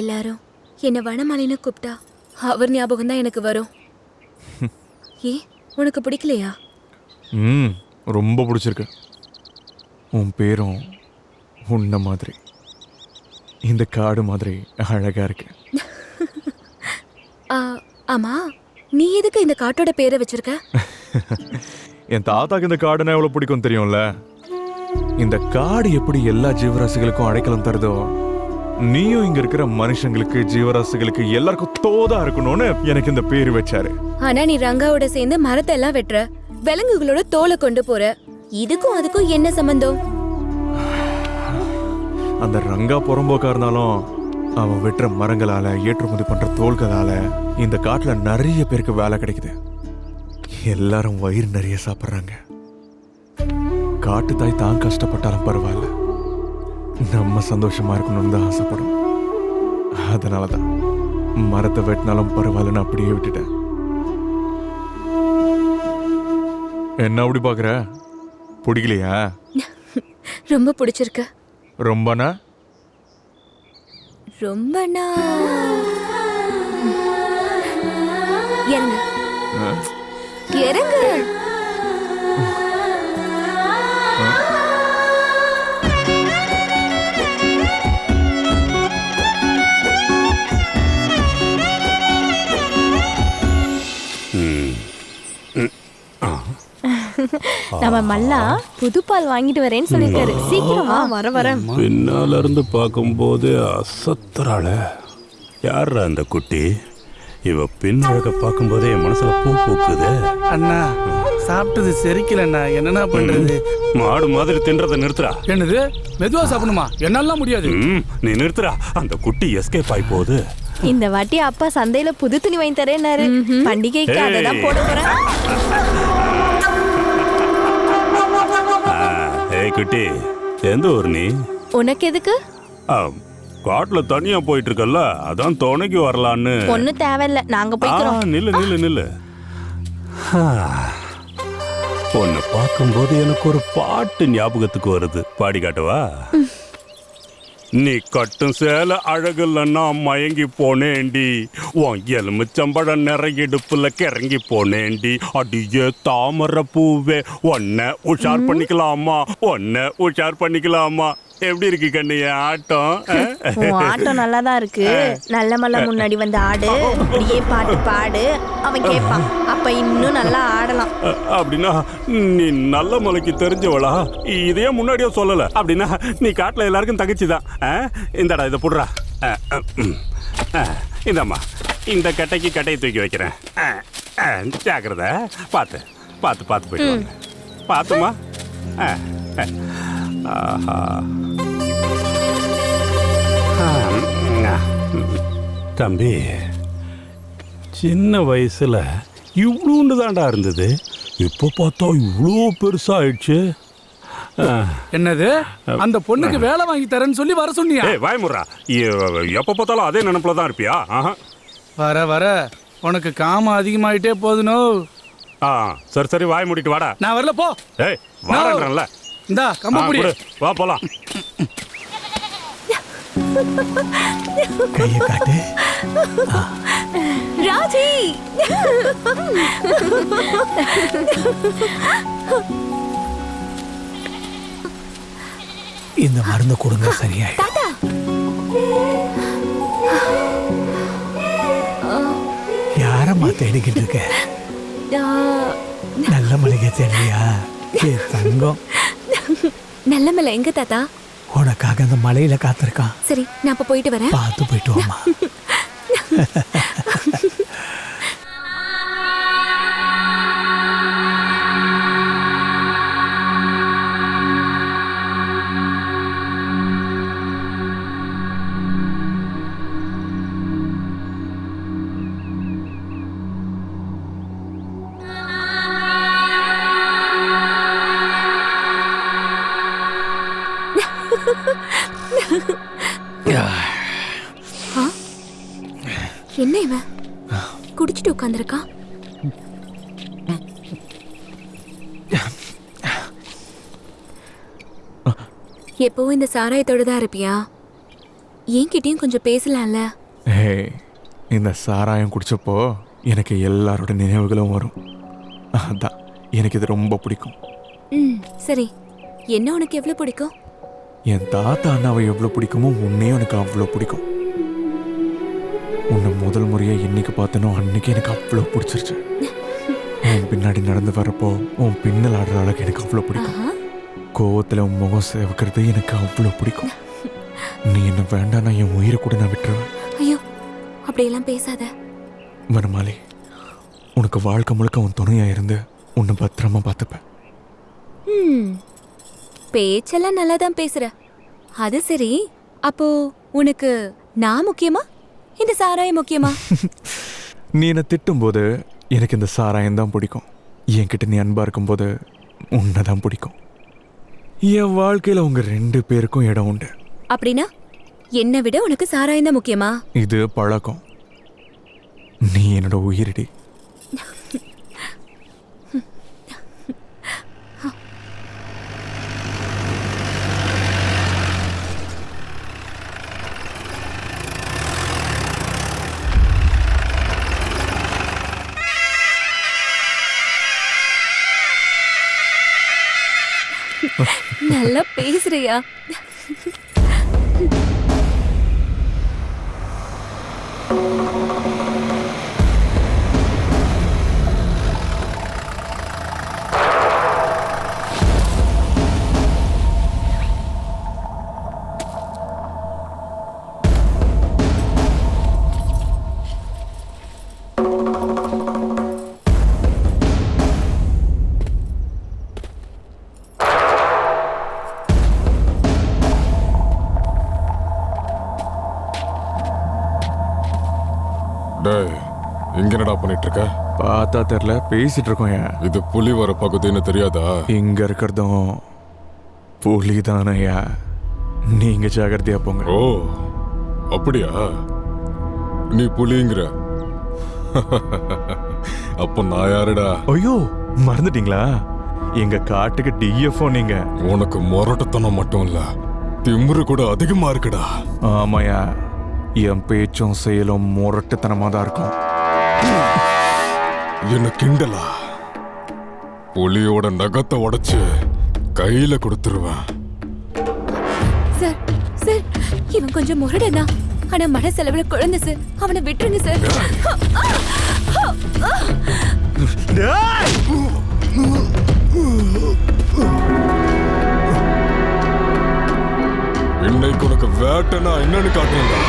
எல்லாரும் என்னை வனமாலின்னு கூப்பிட்டா அவர் ஞாபகம் தான் எனக்கு வரும். உனக்கு பிடிக்கலையா? ரொம்ப பிடிச்சிருக்கு. உன் பேரும் உன்ன மாதிரி, இந்த காடு மாதிரி அழகா இருக்கு. ஆமா, நீ எதுக்கு இந்த காட்டோட பேரை வச்சிருக்க? என் தாத்தாக்கு இந்த காடுனா எவ்வளவு பிடிக்கும் தெரியும்ல. இந்த காடு எப்படி எல்லா ஜீவராசிகளுக்கும் அடைக்கலம் தருதோ, நீயும் இங்க இருக்கிற மனுஷங்களுக்கு, ஜீவராசிகளுக்கு எல்லாருக்கும் தோதா இருக்கணும்னு எனக்கு இந்த பேரு வச்சாரு. ஆனா நீ ரங்காவோட சேர்ந்து மரத்தை எல்லாம் வெட்டுற, விலங்குகளோட தோலை கொண்டு போற. இதுக்கும் அதுக்கும் என்ன சம்பந்தம்? அந்த ரங்கா புறம்போக்கா இருந்தாலும் அவன் வெட்டுற மரங்களால, ஏற்றுமதி பண்ற தோள்களால இந்த காட்டுல நிறைய பேருக்கு வேலை கிடைக்குது. எல்லாரும் வயிறு நிறைய சாப்பிட்றாங்க. காட்டு தாய் தான் கஷ்டப்பட்டாலும் பரவாயில்ல, நம்ம சந்தோஷமா இருக்கணும்னு தான் ஆசைப்படும். அதனாலதான் மரத்தை வெட்டினாலும் பரவாயில்லன்னு அப்படியே விட்டுட்டேன். என்ன அப்படி பாக்குற? பிடிக்கலையா? ரொம்ப பிடிச்சிருக்கு. ரொம்பனா? ரொம்பனா இறங்க இறங்க. நம்ம மல்லா புதுப்பால் வாங்கிட்டு வரேன்னு சொல்லிருக்காரு. சீக்கிரமா வரேன். பின்னால இருந்து பார்க்கும்போது அசத்துறாள. யாரா அந்த குட்டி? இவ பின்னழக பார்க்கும்போதே என் மனசுல பூ பூக்குது. அண்ணா சாப்பிட்டது செரிக்கலண்ணா, என்னண்ணா பண்றது? மாடு மாதிரி தின்றதை நிறுத்துறா. என்னது மெதுவா சாப்பிடணுமா? என்னாலாம் முடியாது. நீ நிறுத்துறா. அந்த குட்டி எஸ்கேப் ஆகி போகுது. இந்த வாட்டி அப்பா சந்தையில புது துணி வாங்கி தரேன்னாரு. பண்டிகைக்கு அததான் போட போறேன். ஏய் குட்டி, எந்த ஊர் நீ? உனக்கு எதுக்கு? காட்டுல தனியா போயிட்டு இருக்கல்ல, அதான் துணைக்கு வரலான்னு. ஒண்ணு தேவையில்ல, நாங்க போய்க்கிறோம். நில்லு. உன்னை பார்க்கும்போது எனக்கு ஒரு பாட்டு ஞாபகத்துக்கு வருது. பாடி காட்டவா? நீ கட்டும் சேல அழகுலன்னா மயங்கி போனேண்டி, உன் எலுமிச்சம்பழ நிறைய இடுப்புல கிறங்கி போனேண்டி. அடியே தாமரை பூவே, உன்னை உஷார் பண்ணிக்கலாமா? எப்படி இருக்கு கண்ணு என் ஆட்டம்? ஆட்டம் நல்லாதான் இருக்கு. நல்ல மலை முன்னாடி வந்து ஆடு, அப்படியே பாட்டு பாடு, அவன் கேட்பான். அப்ப இன்னும் நல்லா ஆடலாம். அப்படின்னா நீ நல்ல மலைக்கு தெரிஞ்சவளா? இதையே முன்னாடியே சொல்லல. அப்படின்னா நீ காட்டுல எல்லாருக்கும் தங்கச்சிதான். இந்தடா இதை போடுறா. இந்தம்மா இந்த கட்டைக்கு கட்டையை தூக்கி வைக்கிறேன். ஜாக்கிரதை, பார்த்து பார்த்து பார்த்து போயிட்டு வாங்க. பார்த்துமா. ஆஹா. தம்பி, சின்ன வயசுல இவ்வளோண்டு தாண்டா இருந்தது, இப்போ பார்த்தா இவ்வளோ பெருசா ஆயிடுச்சு. என்னது, அந்த பொண்ணுக்கு வேலை வாங்கி தரேன்னு சொல்லி வர சொன்னியா? ஏய் வாய்முறா, எப்போ பார்த்தாலும் அதே நினைப்புல தான் இருப்பியா? வர வர உனக்கு காமம் அதிகமாயிட்டே போதுனோ. சரி சரி, வாய் மூடிட்டு வாடா. நான் வரல, போ. ஏய் வாடன்றல. இந்தா கம்ப புடி. வா போலாம். கையை காட்டு. ராஜி, இந்த மருந்து கொடுங்க, சரியாயிடும். தாத்தா, யாரம்மா தேடிக்கிட்டு இருக்க? நல்ல மளிகை தேடியா? தங்கம், நல்ல மலை எங்க தாத்தா? உனக்காக அந்த மலையில காத்திருக்கான். சரி, நான் அப்ப போயிட்டு வரேன். பார்த்து போயிட்டு வாமா. என்ன இவன் குடிச்சிட்டு உட்காந்துருக்கான்? எப்பவும் இந்த சாராயத்தோட தான் இருப்பியா? என்கிட்டயும் கொஞ்சம் பேசலாம்ல? இந்த சாராயம் குடிச்சப்போ எனக்கு எல்லாரோட நினைவுகளும் வரும். அதான் எனக்கு இது ரொம்ப பிடிக்கும். சரி, என்ன உனக்கு எவ்வளவு பிடிக்கும்? என் தாத்தா அண்ணாவை எவ்வளோ பிடிக்குமோ உன்னையும் எனக்கு அவ்வளோ பிடிக்கும். உன்னை முதல் முறையா இன்னைக்கு பார்த்தனோ அன்னைக்கு எனக்கு அவ்வளோ பிடிச்சிருச்சு. உன் பின்னாடி நடந்து வரப்போ உன் பின்னல் ஆடுற அளவுக்கு எனக்கு அவ்வளோ பிடிக்கும். கோவத்தில் உன் முகம் சேவக்கிறது எனக்கு அவ்வளோ பிடிக்கும். நீ என்ன வேண்டாம், என் உயிரை கூட நான் விட்டுருவேன். ஐயோ, அப்படியெல்லாம் பேசாத வனமாலி. உனக்கு வாழ்க்கை முழுக்க உன் துணையா இருந்து உன்னை பத்திரமா பார்த்துப்பேன். பேச்செல்லாம் நல்லா தான் பேசுற. அது சரி, அப்போ உனக்கு நான் முக்கியமா, இந்த சாராயம் முக்கியமா? நீ என்னை திட்டும் போது எனக்கு இந்த சாராயம் தான் பிடிக்கும். என்கிட்ட நீ அன்பா இருக்கும்போது உன்னை தான் பிடிக்கும். என் வாழ்க்கையில உங்க 2 பேருக்கும் இடம் உண்டு. அப்படின்னா என்னை விட உனக்கு சாராயம் தான் முக்கியமா? இது பழக்கம். நீ என்னோட உயிரடி. நல்லா பேசுறியா? இங்க என்னடா பண்ணிட்டு இருக்க? பார்த்தா தெரியல, பேசிட்டு இருக்கோம். இது புலி வர பகுதின்னு தெரியாதா? இங்க இருக்கிறதும் புலி தானையா. நீங்க ஜாகிரதையா போங்க. ஓ அப்படியா? நீ புலிங்கிற? அப்போ நான் யாருடா? ஐயோ, மறந்துட்டீங்களா? எங்க காட்டுக்கு டிஎஃப்ஓ நீங்க. உனக்கு முரட்டத்தனம் மட்டும் இல்ல, திமிரு கூட அதிகமா இருக்குடா. ஆமாயா, என் பேச்சும் செயலும் முரட்டுத்தனமா தான் இருக்கும். என்ன கிண்டலா? புலியோட நகத்தை உடைச்சு கையில கொடுத்துருவேன். சார் சார், இவன் கொஞ்சம் முரடனா, ஆனா மன செலவுல குழந்தை சார். அவனை விட்டுருங்க சார். இன்னைக்கு உனக்கு வேட்டைனா என்னன்னு காட்டுறேன்.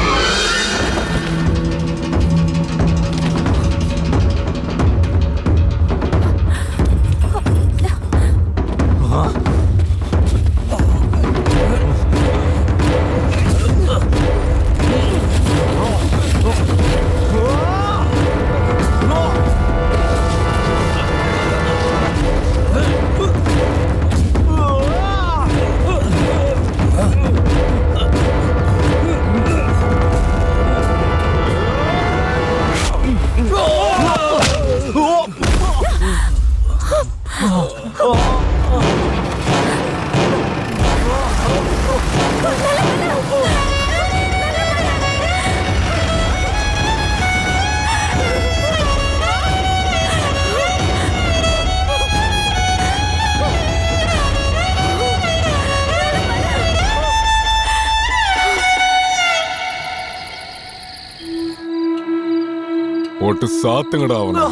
போட்டு சாத்துங்கடா அவனை.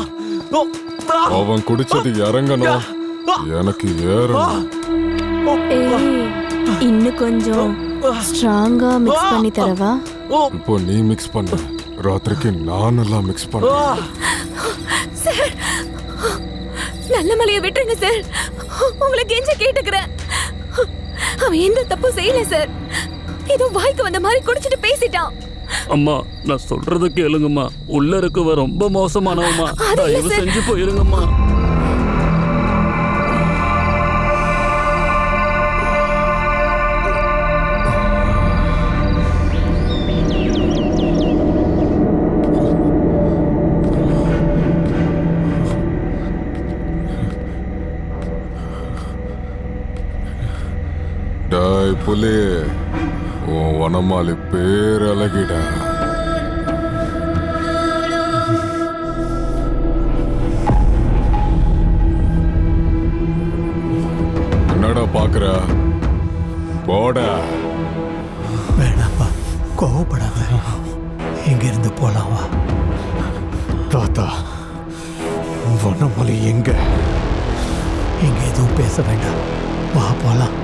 அவன் குடிச்சது இறங்கணும், எனக்கு ஏறணும். இன்னும் கொஞ்சம் ஸ்ட்ராங்கா மிக்ஸ் பண்ணி தரவா? இப்போ நீ மிக்ஸ் பண்ண, ராத்திரிக்கு நான் எல்லாம் மிக்ஸ் பண்ண. சார், நல்ல மலையை விட்டுருங்க சார். உங்களை கெஞ்ச கேட்டுக்கிறேன். அவன் எந்த தப்பும் செய்யல சார். ஏதோ வாய்க்கு வந்த மாதிரி குடிச்சிட்டு பேசிட்டான். அம்மா, நான் சொல்றத கேளுங்கம்மா. உள்ள இருக்கவ ரொம்ப மோசமானவம்மா. தயவு செஞ்சு போயிருங்கம்மா. டாய் புலி, உன் வனமாலி பேர் அழகிடா. என்னடா பாக்குற? போட. வேணாப்பா, கோவப்படாத. இங்க இருந்து போலாம் வா. தாத்தா, வனமாலி எங்க? இங்க எதுவும் பேச வேண்டாம், வா போலாம்.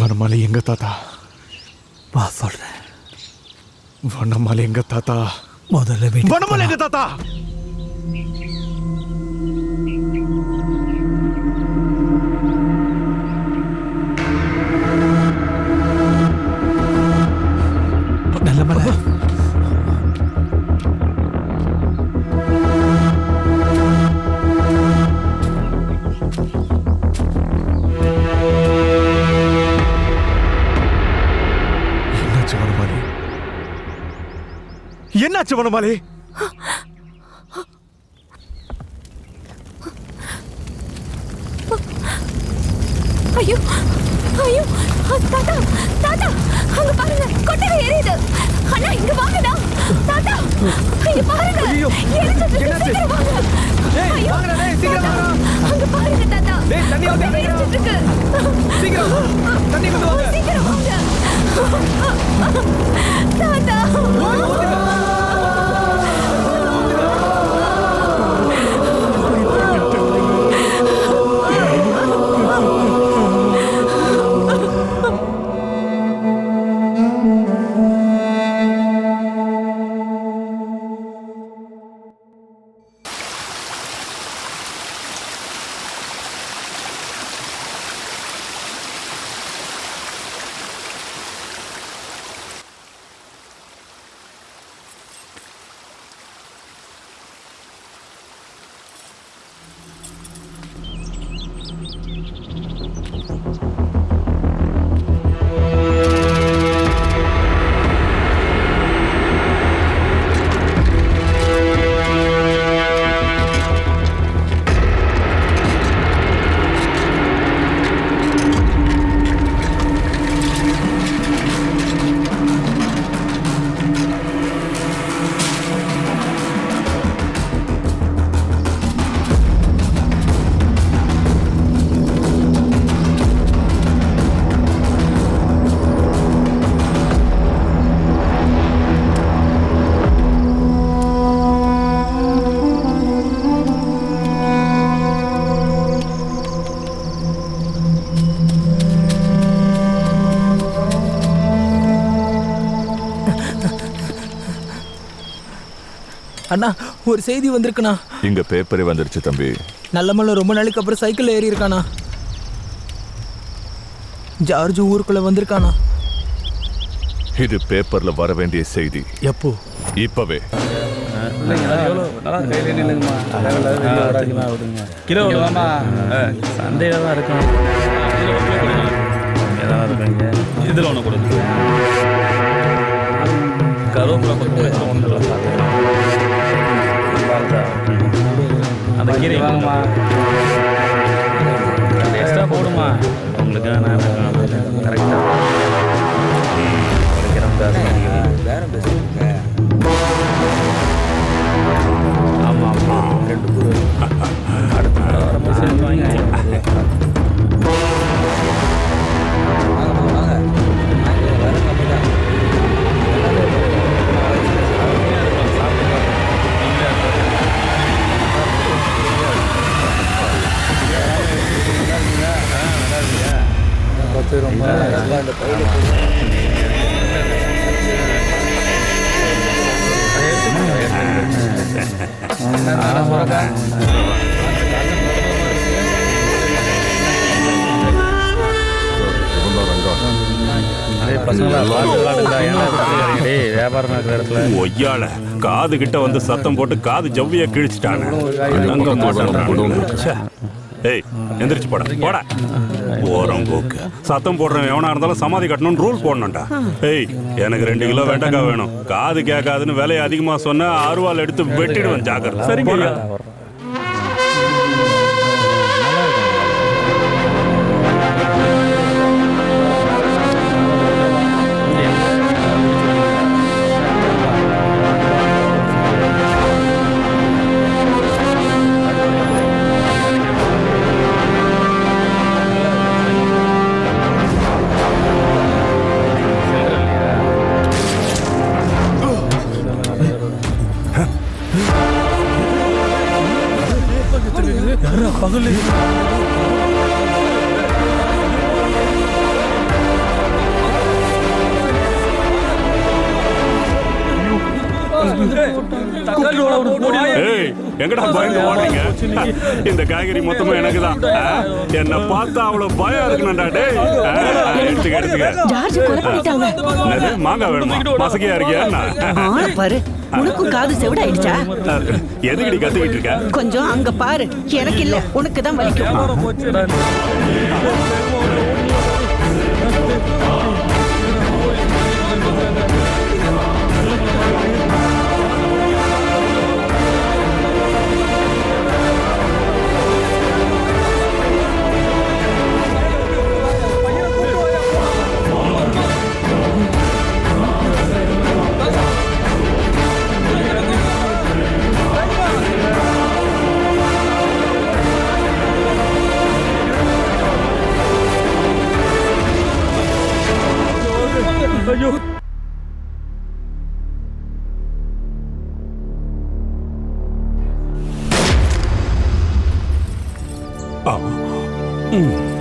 வனமாலி எங்க தாத்தா? வா சொல்றேன். வனமாலி எங்க தாத்தா? முதல்ல வனமாலி எங்க தாத்தா? நல்ல மலை. என்னாச்சு வனமாலி? ஐயோ ஐயோ, தாத்தா தாத்தா, அங்க பாருங்க, கொட்டகை எரியுது. அண்ணா, இங்க வாங்கடா. தாத்தா, இங்க பாருங்க, எரிஞ்சிட்டு இருக்கு. சீக்கிரம் வாங்க. ஐயோ, அங்க பாருங்க தாத்தா, தண்ணி எரிஞ்சிட்டு இருக்கு. சீக்கிரம் தண்ணி கொண்டு வாங்க. சீக்கிரம் வாங்க தாத்தா. அண்ணா, ஒரு செய்தி வந்திருக்குண்ணா. இங்க பேப்பரே வந்துருச்சு தம்பி. நல்லமல்ல ரொம்ப நாளைக்கு அப்புறம் சைக்கிள் ஏறி இருக்கானா. ஜார்ஜ் ஊருக்குள்ள வந்திருக்கானா. இது பேப்பர்ல வர வேண்டிய செய்தி. எப்போ? இப்பவே. சந்தையில தான் இருக்கும். இதில் ஒன்று கொடுங்க. கருவேப்பிலை கொஞ்சம் அந்த கீரை வாங்கம்மா. எக்ஸ்ட்ரா போடுமா உங்களுக்கு. கரெக்டாக வேற பேசுங்க. ஆமாம் ஆமாம். ஒய்யால காது கிட்ட வந்து சத்தம் போட்டு காது ஜவ்விய கிழிச்சிட்டானே. அங்க மாட்டான். ஏய் எந்திரிச்சு போடா ஓரம் போக்கு. சத்தம் போடுறவன் எவனா இருந்தாலும் சமாதி கட்டணும்னு ரூல் போடணும்டா. ஏய் எனக்கு 2 கிலோ வெண்டைக்காய் வேணும். காது கேட்காதுன்னு விலையை அதிகமா சொன்னா அருவாள் எடுத்து வெட்டிடுவேன். ஜாக்கிரதை. சரிங்க. எங்கடா பயந்து ஓடுறீங்க? இந்த காய்கறி மொத்தமா எனக்கு தான். என்ன பார்த்தா அவ்வளவு பயம் இருக்குனடா. டேய் எடுத்துக்க. மாங்காய் வேணுமா? மசக்கையா இருக்கியா? பாரு உனக்கும் காது செவிடாயிடுச்சா? எதுக்கடி கத்துக்கிட்டு இருக்க? கொஞ்சம் அங்க பாரு. எனக்கு இல்ல, உனக்கு தான் வலிக்கும்.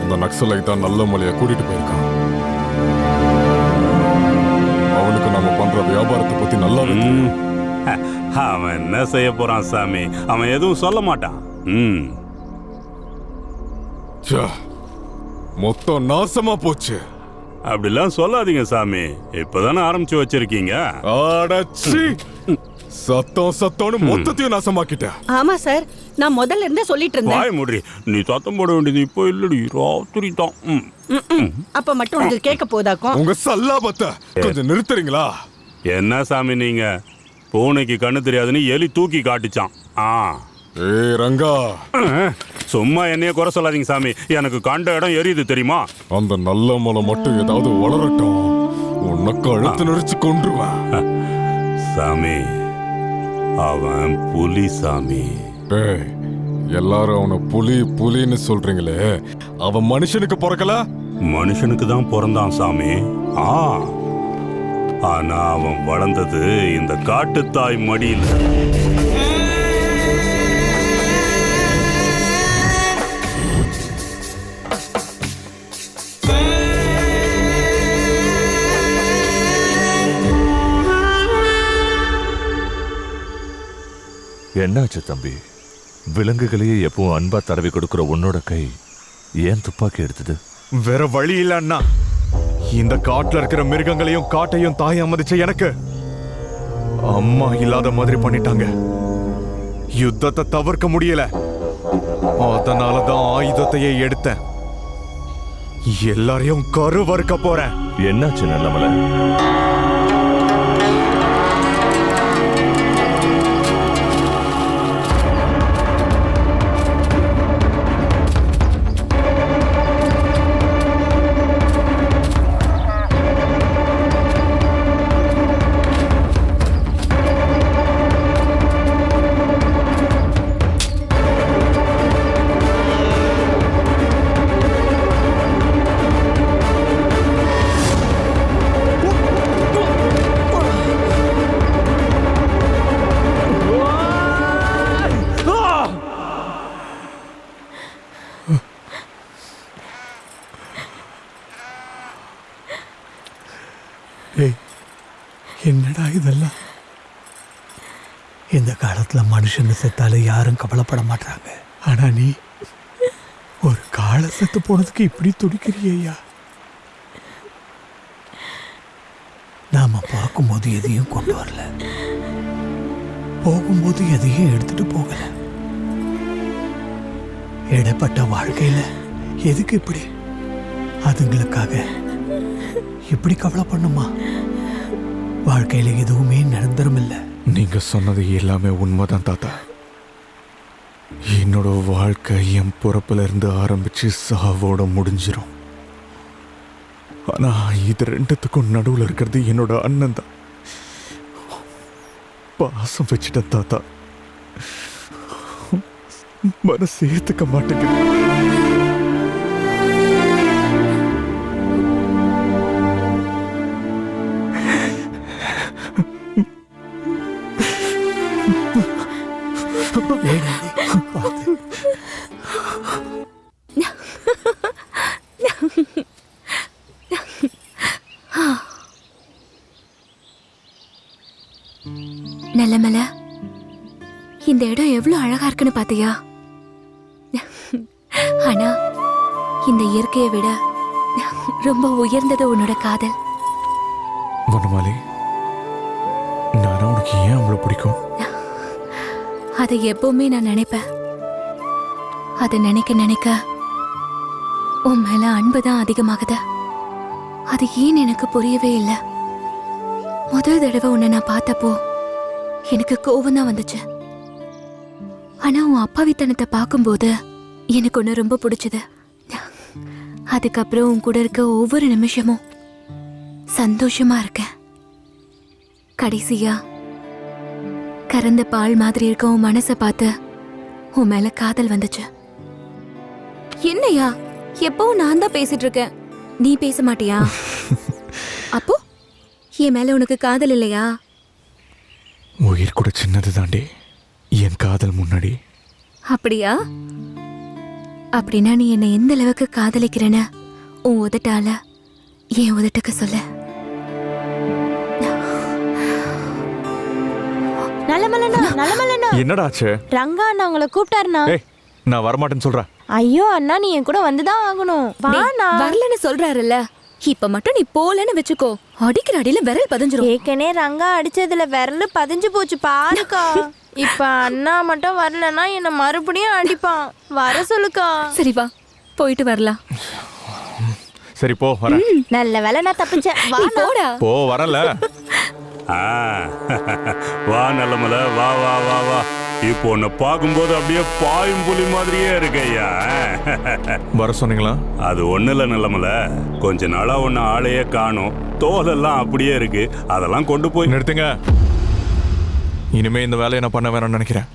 இந்த நக்சலை தான் நல்ல மலையை கூட்டிட்டு போயிருக்கான். அவனுக்கு நம்ம பண்ற வியாபாரத்தை பத்தி நல்லா அவன் என்ன செய்ய போறான் சாமி? அவன் எதுவும் சொல்ல மாட்டான். மொத்தம் நாசமா போச்சு. அப்படிலாம் சொல்லாதீங்க சாமி. இப்பதானே ஆரம்பிச்சு வச்சிருக்கீங்க. சத்தம்னு மொத்தத்தையும் நாசமாக்கிட்ட. ஆமா சார், நான் முதல்ல இருந்தே சொல்லிட்டு இருந்தேன். வாய் மூடி. நீ சத்தம் போட வேண்டியது இப்போ இல்லடி, ராத்திரி தான். அப்ப மட்டும் உங்களுக்கு கேட்க போதாக்கும். உங்க சல்லாபத்தை கொஞ்சம் நிறுத்துறீங்களா? என்ன சாமி நீங்க? பூனைக்கு கண்ணு தெரியாதுன்னு எலி தூக்கி காட்டுச்சான். ஏய் ரங்கா, சும்மா என்னைய குறை சொல்லாதீங்க சாமி. எனக்கு கண்ட இடம் எரியுது தெரியுமா? அந்த நல்ல மலை மட்டும் ஏதாவது வளரட்டும், உனக்கு அழுத்து நெரிச்சு கொன்றுவேன். சாமி அவன் புலி சாமி. எல்லாரும் அவனை புலி புலின்னு சொல்றீங்களே, அவன் மனுஷனுக்கு பிறக்கல? மனுஷனுக்கு தான் பிறந்தான் சாமி. ஆனா அவன் வளர்ந்தது இந்த காட்டுத்தாய் மடியில். என்னாச்சு தம்பி? விலங்குகளையே எப்பவும் அன்பா தடவி கொடுக்கிற உன்னோட கை ஏன் துப்பாக்கி எடுத்தது? வேற வழி இல்ல அண்ணா. இந்த காட்டுல இருக்கிற மிருகங்களையும் காட்டையும் தாயை மதிச்ச எனக்கு அம்மா இல்லாத மாதிரி பண்ணிட்டாங்க. யுத்தத்தை தவிர்க்க முடியல. அதனாலதான் ஆயுதத்தையே எடுத்தேன். எல்லாரையும் கருவறுக்க போறேன். என்னாச்சு நல்லமலை? உலகத்தில் மனுஷங்க செத்தால யாரும் கவலைப்பட மாட்டாங்க. ஆனா நீ ஒரு காளை செத்து போனதுக்கு இப்படி துடிக்கிறியா? நாம பார்க்கும்போது எதையும் கொண்டு வரல, போகும்போது எதையும் எடுத்துட்டு போகல. இடப்பட்ட வாழ்க்கையில எதுக்கு இப்படி அதுங்களுக்காக இப்படி கவலை பண்ணுமா? வாழ்க்கையில எதுவுமே நிரந்தரம் இல்லை. நீங்க சொன்னது எல்லாமே உண்மைதான் தாத்தா. என்னோட வாழ்க்கை என் பிறப்புல இருந்து ஆரம்பிச்சு சாவோட முடிஞ்சிடும். ஆனா இது ரெண்டுத்துக்கும் நடுவில் இருக்கிறது என்னோட அண்ணன் தான். பாசம் வச்சுட்டேன் தாத்தா, மனசு ஏத்துக்க மாட்டேங்குது. நல்லமல, இந்த இடம் எவ்வளவு அழகா இருக்குன்னு பாத்தியா? ஆனா இந்த இயற்கையை விட ரொம்ப உயர்ந்தது உன்னோட காதல். வனமாலி, நானா உனக்கு ஏன் அவ்வளவு பிடிக்கும்? அதை எப்பவுமே நான் நினைப்பேன். அதை நினைக்க நினைக்க உன் மேல அன்புதான் அதிகமாகுது. அது ஏன் எனக்கு புரியவே இல்லை. முதல் தடவை உன்னை நான் பார்த்தப்போ எனக்கு கோபம் தான் வந்துச்சு. ஆனா உன் அப்பாவித்தனத்தை பார்க்கும்போது எனக்கு ஒன்று ரொம்ப பிடிச்சது. அதுக்கப்புறம் உன் கூட இருக்க ஒவ்வொரு நிமிஷமும் சந்தோஷமா இருக்கேன். கடைசியா கறந்த பால் மாதிரி இருக்க உன் மனசை பார்த்து உன் மேல காதல் வந்துச்சு. என்னையா எப்பவும் நான் தான் பேசிட்டு இருக்கேன், நீ பேச மாட்டியா? அப்போ என் மேல உனக்கு காதல் இல்லையா? உயிர் கூட சின்னது தாண்டி என் காதல் முன்னாடி. அப்படியா? அப்படின்னா நீ என்னை எந்த அளவுக்கு காதலிக்கிறேன்னு உன் உதட்டால என் உதட்டுக்கு சொல்ல. என்னடா ஆச்சு? ரங்கா அண்ணா உங்களை கூப்பிட்டாருண்ணா. நான் வரமாட்டேன்னு சொல்றேன். ஐயோ அண்ணா, நீ என் கூட வந்துதான் ஆகணும். வரலன்னு சொல்றாருல்ல, இப்ப மட்டும் நீ போலன்னு வெச்சுக்கோ, அடிக்கிற அடியில விரல் பதிஞ்சிரும். ஏற்கனவே ரங்கா அடிச்சதுல விரல் பதிஞ்சு போச்சு பாருக்கா. இப்ப அண்ணா மட்டும் வரலன்னா என்ன மறுபடியும் அடிப்பான். வர சொல்லுக்கா. சரி வா, போயிட்டு வரலாம். சரி போ, வர. நல்ல வேலை நான் தப்பிச்சேன். வா போடா. போ, வரல. வா நல்லமல, வா வா வா வா. இப்போ உன்னை பார்க்கும்போது அப்படியே பாயும் புலி மாதிரியே இருக்கையா. வர சொன்னீங்களா? அது ஒண்ணு இல்ல நல்லமல, கொஞ்ச நாளா உன்னை ஆளையே காணும், தோலெல்லாம் அப்படியே இருக்கு, அதெல்லாம் கொண்டு போய் நிறுத்துங்க. இனிமே இந்த வேலையை நான் பண்ண வேணும்னு நினைக்கிறேன்.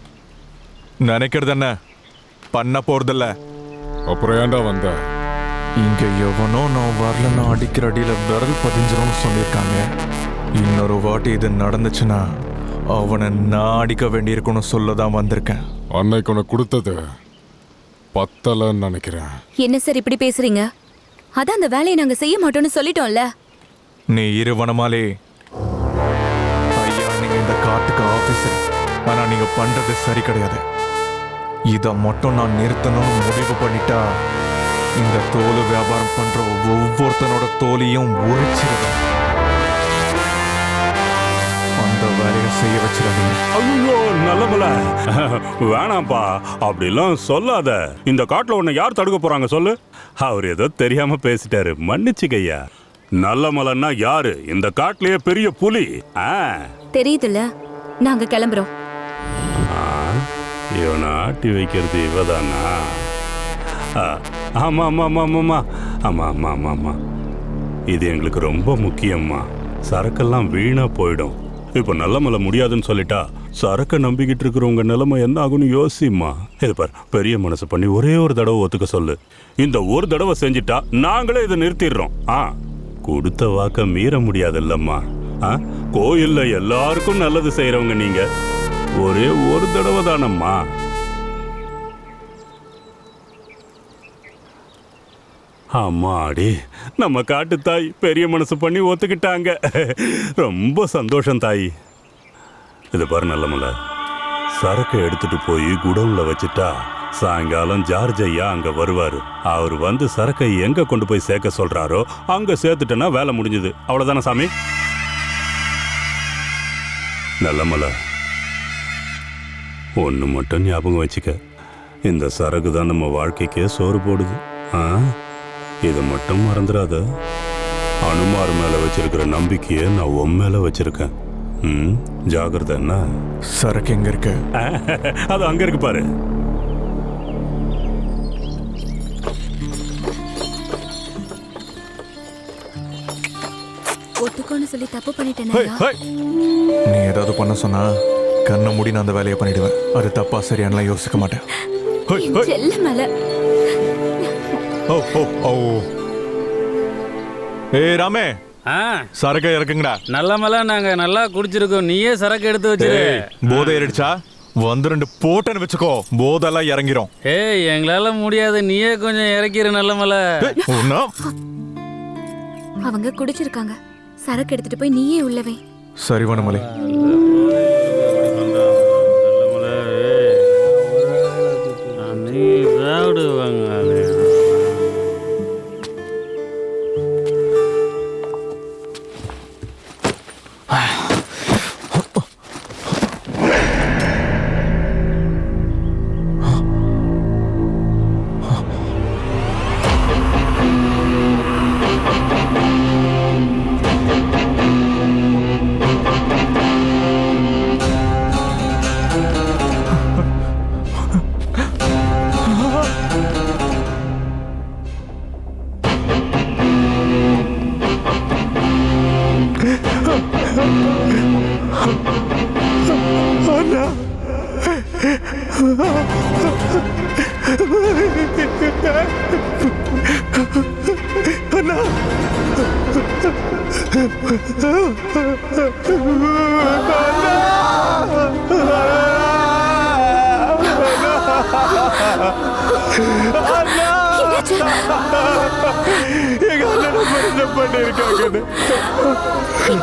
நினைக்கிறது என்ன, பண்ண போறதில்ல. அப்புறம் ஏன்டா வந்த? இங்க எவனோ நான் வரலன்னா அடிக்கிற அடியில விரல் பதிஞ்சிரும்னு சொல்லியிருக்காங்க. இன்னொரு வாட்டி இது நடந்துச்சுன்னா அவனை நான் அடிக்க வேண்டியிருக்குன்னு சொல்லதான் வந்திருக்கேன். அன்னைக்கு உனக்கு கொடுத்தது பத்தலன்னு நினைக்கிறேன். என்ன சார் இப்படி பேசுறீங்க? அதான் அந்த வேலையை நாங்க செய்ய மாட்டோம்னு சொல்லிட்டோம்ல. நீ இரு வனமாலே. ஐயா, நீங்க இந்த காட்டுக்கு ஆபீசர், ஆனா நீங்க பண்றது சரி கிடையாது. இதை மட்டும் நான் நிறுத்தணும்னு முடிவு பண்ணிட்டா இந்த தோல் வியாபாரம் பண்ற ஒவ்வொருத்தனோட தோலையும் உழைச்சிருவேன். அந்த வேலையை செய்ய வச்சிருக்கீங்க. ஐயோ நல்லமல, வேணாம்ப்பா, அப்படிலாம் சொல்லாத. இந்த காட்டுல உன்னை யார் தடுக்க போறாங்க சொல்லு? அவர் ஏதோ தெரியாம பேசிட்டாரு, மன்னிச்சுக்கையா. நல்லமலன்னா யாரு? இந்த காட்டுலயே பெரிய புலி. தெரியுதுல்ல, நாங்க கிளம்புறோம். இவனை ஆட்டி வைக்கிறது இவதானா? ஆமா ஆமா ஆமா ஆமாம்மா, ஆமா ஆமா ஆமா ஆமா, இது எங்களுக்கு ரொம்ப முக்கியம்மா. சரக்கெல்லாம் வீணா போயிடும். இப்போ நல்லமலை முடியாதுன்னு சொல்லிட்டா சரக்கை நம்பிக்கிட்டு இருக்கிறவங்க நிலைமை என்ன ஆகும்னு யோசிம்மா. இது பார், பெரிய மனசு பண்ணி ஒரே ஒரு தடவை ஒத்துக்க சொல்லு. இந்த ஒரு தடவை செஞ்சிட்டா நாங்களே இதை நிறுத்திடுறோம். கொடுத்த வாக்க மீற முடியாது இல்லம்மா. கோயில்ல எல்லாருக்கும் நல்லது செய்யறவங்க நீங்க, ஒரே ஒரு தடவை தானம்மா. அம்மாடி, நம்ம காட்டு தாய் பெரிய மனசு பண்ணி ஒத்துக்கிட்டாங்க. ரொம்ப சந்தோஷம் தாய். இது பாரு நல்லமல, சரக்கை எடுத்துட்டு போய் குடவுன்ல வச்சுட்டா சாயங்காலம் ஜார்ஜ் ஐயா அங்க வருவாரு. அவர் வந்து சரக்கை எங்க கொண்டு போய் சேர்க்க சொல்றாரோ அங்க சேர்த்துட்டேன்னா வேலை முடிஞ்சது. அவ்வளவுதானே சாமி? நல்ல மலை, ஒன்று மட்டும் ஞாபகம் வச்சுக்க, இந்த சரக்கு தான் நம்ம வாழ்க்கைக்கே சோறு போடுது. இதை மட்டும் மறந்துடாத. அனுமார் மேல வச்சிருக்கிற நம்பிக்கையை நான் உன் மேல வச்சிருக்கேன். ஜாகிரதை. என்ன சரக்கு எங்க இருக்கு? அது அங்க இருக்கு பாரு. ஒத்துக்கோன்னு சொல்லி தப்பு பண்ணிட்டேன். நீ ஏதாவது பண்ண சொன்னா கண்ணை மூடி நான் அந்த வேலையை பண்ணிடுவேன். அது தப்பா சரியானலாம் யோசிக்க மாட்டேன். செல்ல மேல ஏய் ராமே, சரக்கு இறக்குங்கடா. நல்ல மேல நாங்க நல்லா குடிச்சிருக்கோம், நீயே சரக்கு எடுத்து வச்சிரு. போதை ஏறிடுச்சா? வந்து 2 போட்டன்னு வச்சுக்கோ, போதெல்லாம் இறங்கிரும். ஏய் எங்களால முடியாது, நீயே கொஞ்சம் இறக்கிரு. நல்ல மேல அவங்க குடிச்சிருக்காங்க, சரக்கு எடுத்துட்டு போய் நீயே உள்ளவே. சரி வனமலை.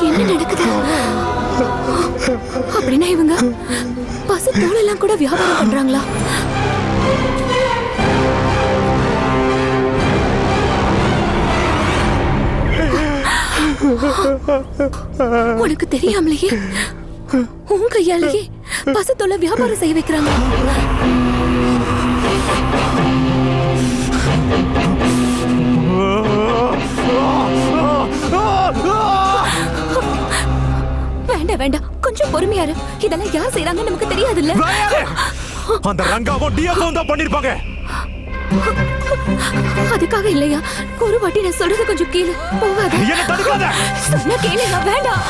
என்ன நடக்குது? அப்படின்னா இவங்க பசு தோலெல்லாம் கூட வியாபாரம் பண்றாங்களா? உனக்கு தெரியாமலேயே உன் கையாலேயே பசு தோலை வியாபாரம் செய்ய வைக்கிறாங்க. வேண்டாம் வேண்டாம், கொஞ்சம் பொறுமையாரு. இதெல்லாம் யார் செய்யறாங்கன்னு நமக்கு தெரியாது இல்ல. அந்த ரங்காவும் டிஎஃப்ஓவும் தான் பண்ணிருப்பாங்க. அதுக்காக இல்லையா, ஒரு வாட்டி நான் சொல்றது கொஞ்சம் கேளு. போகாத, என்ன தடுக்காத. சொன்னா கேளுங்க. வேண்டாம்,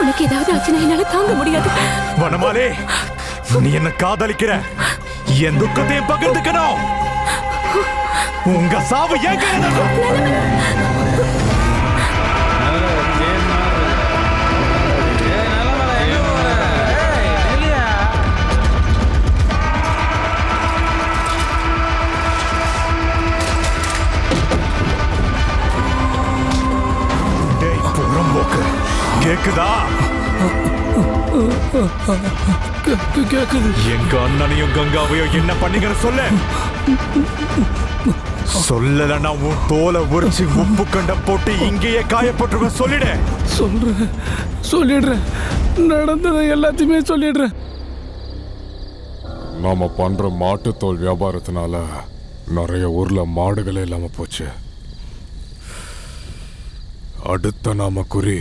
உனக்கு ஏதாவது ஆச்சுன்னா என்னால தாங்க முடியாது. வனமாலே, நீ என்ன காதலிக்கிற, என் துக்கத்தையும் பகிர்ந்துக்கணும். உங்க சாவு ஏன் கேக்குதா? கேக்குது. எங்க அண்ணனையும் கங்காவையும் என்ன பண்ணீங்கன்னு சொல்லு. சொல்லலன்னா உன் தோலை உரிச்சு உப்பு கண்டம் போட்டு இங்கேயே காயப்பட்டுருவேன். சொல்லிடு. சொல்லிடுறேன். நடந்ததை எல்லாத்தையுமே சொல்லிடுறேன். நாம பண்ற மாட்டுத்தோல் வியாபாரத்தினால நிறைய ஊர்ல மாடுகளே இல்லாம போச்சு. அடுத்த நாம குறி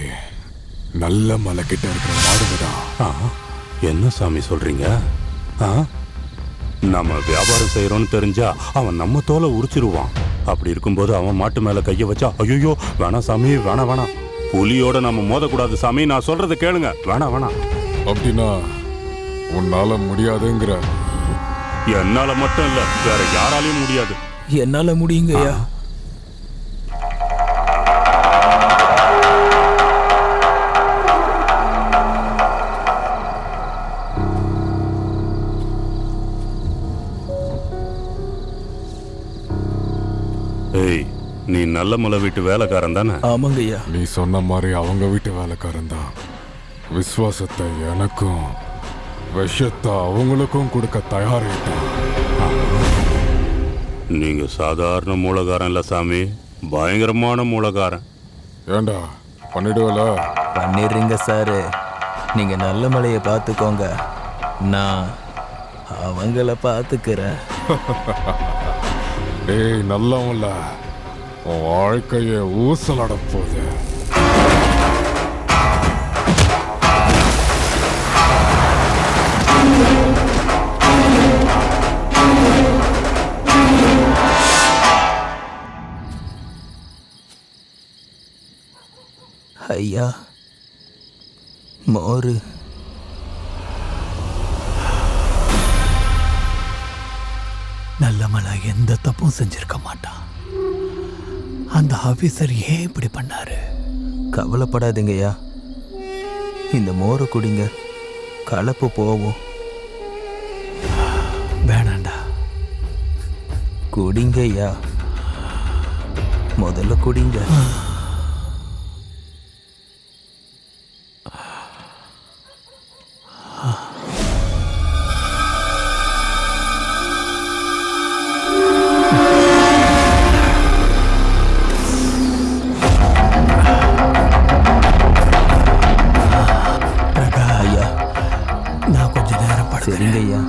நல்ல மலை கிட்ட இருக்கிற மாடுதான். என்ன சாமி சொல்றீங்க? நம்ம வியாபாரம் செய்யறோம்னு தெரிஞ்சா அவன் நம்ம தோலை உரிச்சிருவான். அப்படி இருக்கும்போது அவன் மாட்டு மேல கைய வச்சா, ஐயோ வேணாம் சாமி, வேணாம் வேணாம், புலியோட நம்ம மோதக்கூடாது சாமி, நான் சொல்றதை கேளுங்க. வேணாம் வேணாம். அப்படின்னா உன்னால முடியாதுங்கிற? என்னால மட்டும் இல்ல, வேற யாராலையும் முடியாது. என்னால முடியுங்கய்யா. ஏய், நீ நல்ல மலை வீட்டு வேலைக்காரன் தானே? ஆமாங்கய்யா. நீ சொன்ன மாதிரி அவங்க வீட்டு வேலைக்காரன் தான். விசுவாசத்தை எனக்கும் விஷத்தை அவங்களுக்கும் கொடுக்க தயாரிட்டான். நீங்க சாதாரண மூலகாரன் இல்ல சாமி, பயங்கரமான மூலகாரன். ஏண்டா பண்ணிடுவல? பண்ணிடுறீங்க சார். நீங்க நல்ல மலையை பார்த்துக்கோங்க, நான் அவங்கள பார்த்துக்கிறேன். டேய் நல்லவன்ல, உன் வாழ்க்கைய ஊசலாட போகுது. ஐயா மோரு. நல்லமலை எந்த தப்பும் செஞ்சிருக்க மாட்டான். அந்த ஆபீசர் ஏன் இப்படி பண்ணாரு? கவலைப்படாதீங்கய்யா, இந்த மோரை குடிங்க, கலப்பு போகும். வேணாண்டா. குடிங்க ஐயா, முதல்ல குடிங்க. ஐயா நான் கொஞ்ச நேரம் படுக்கிறேன். சரிங்க ஐயா.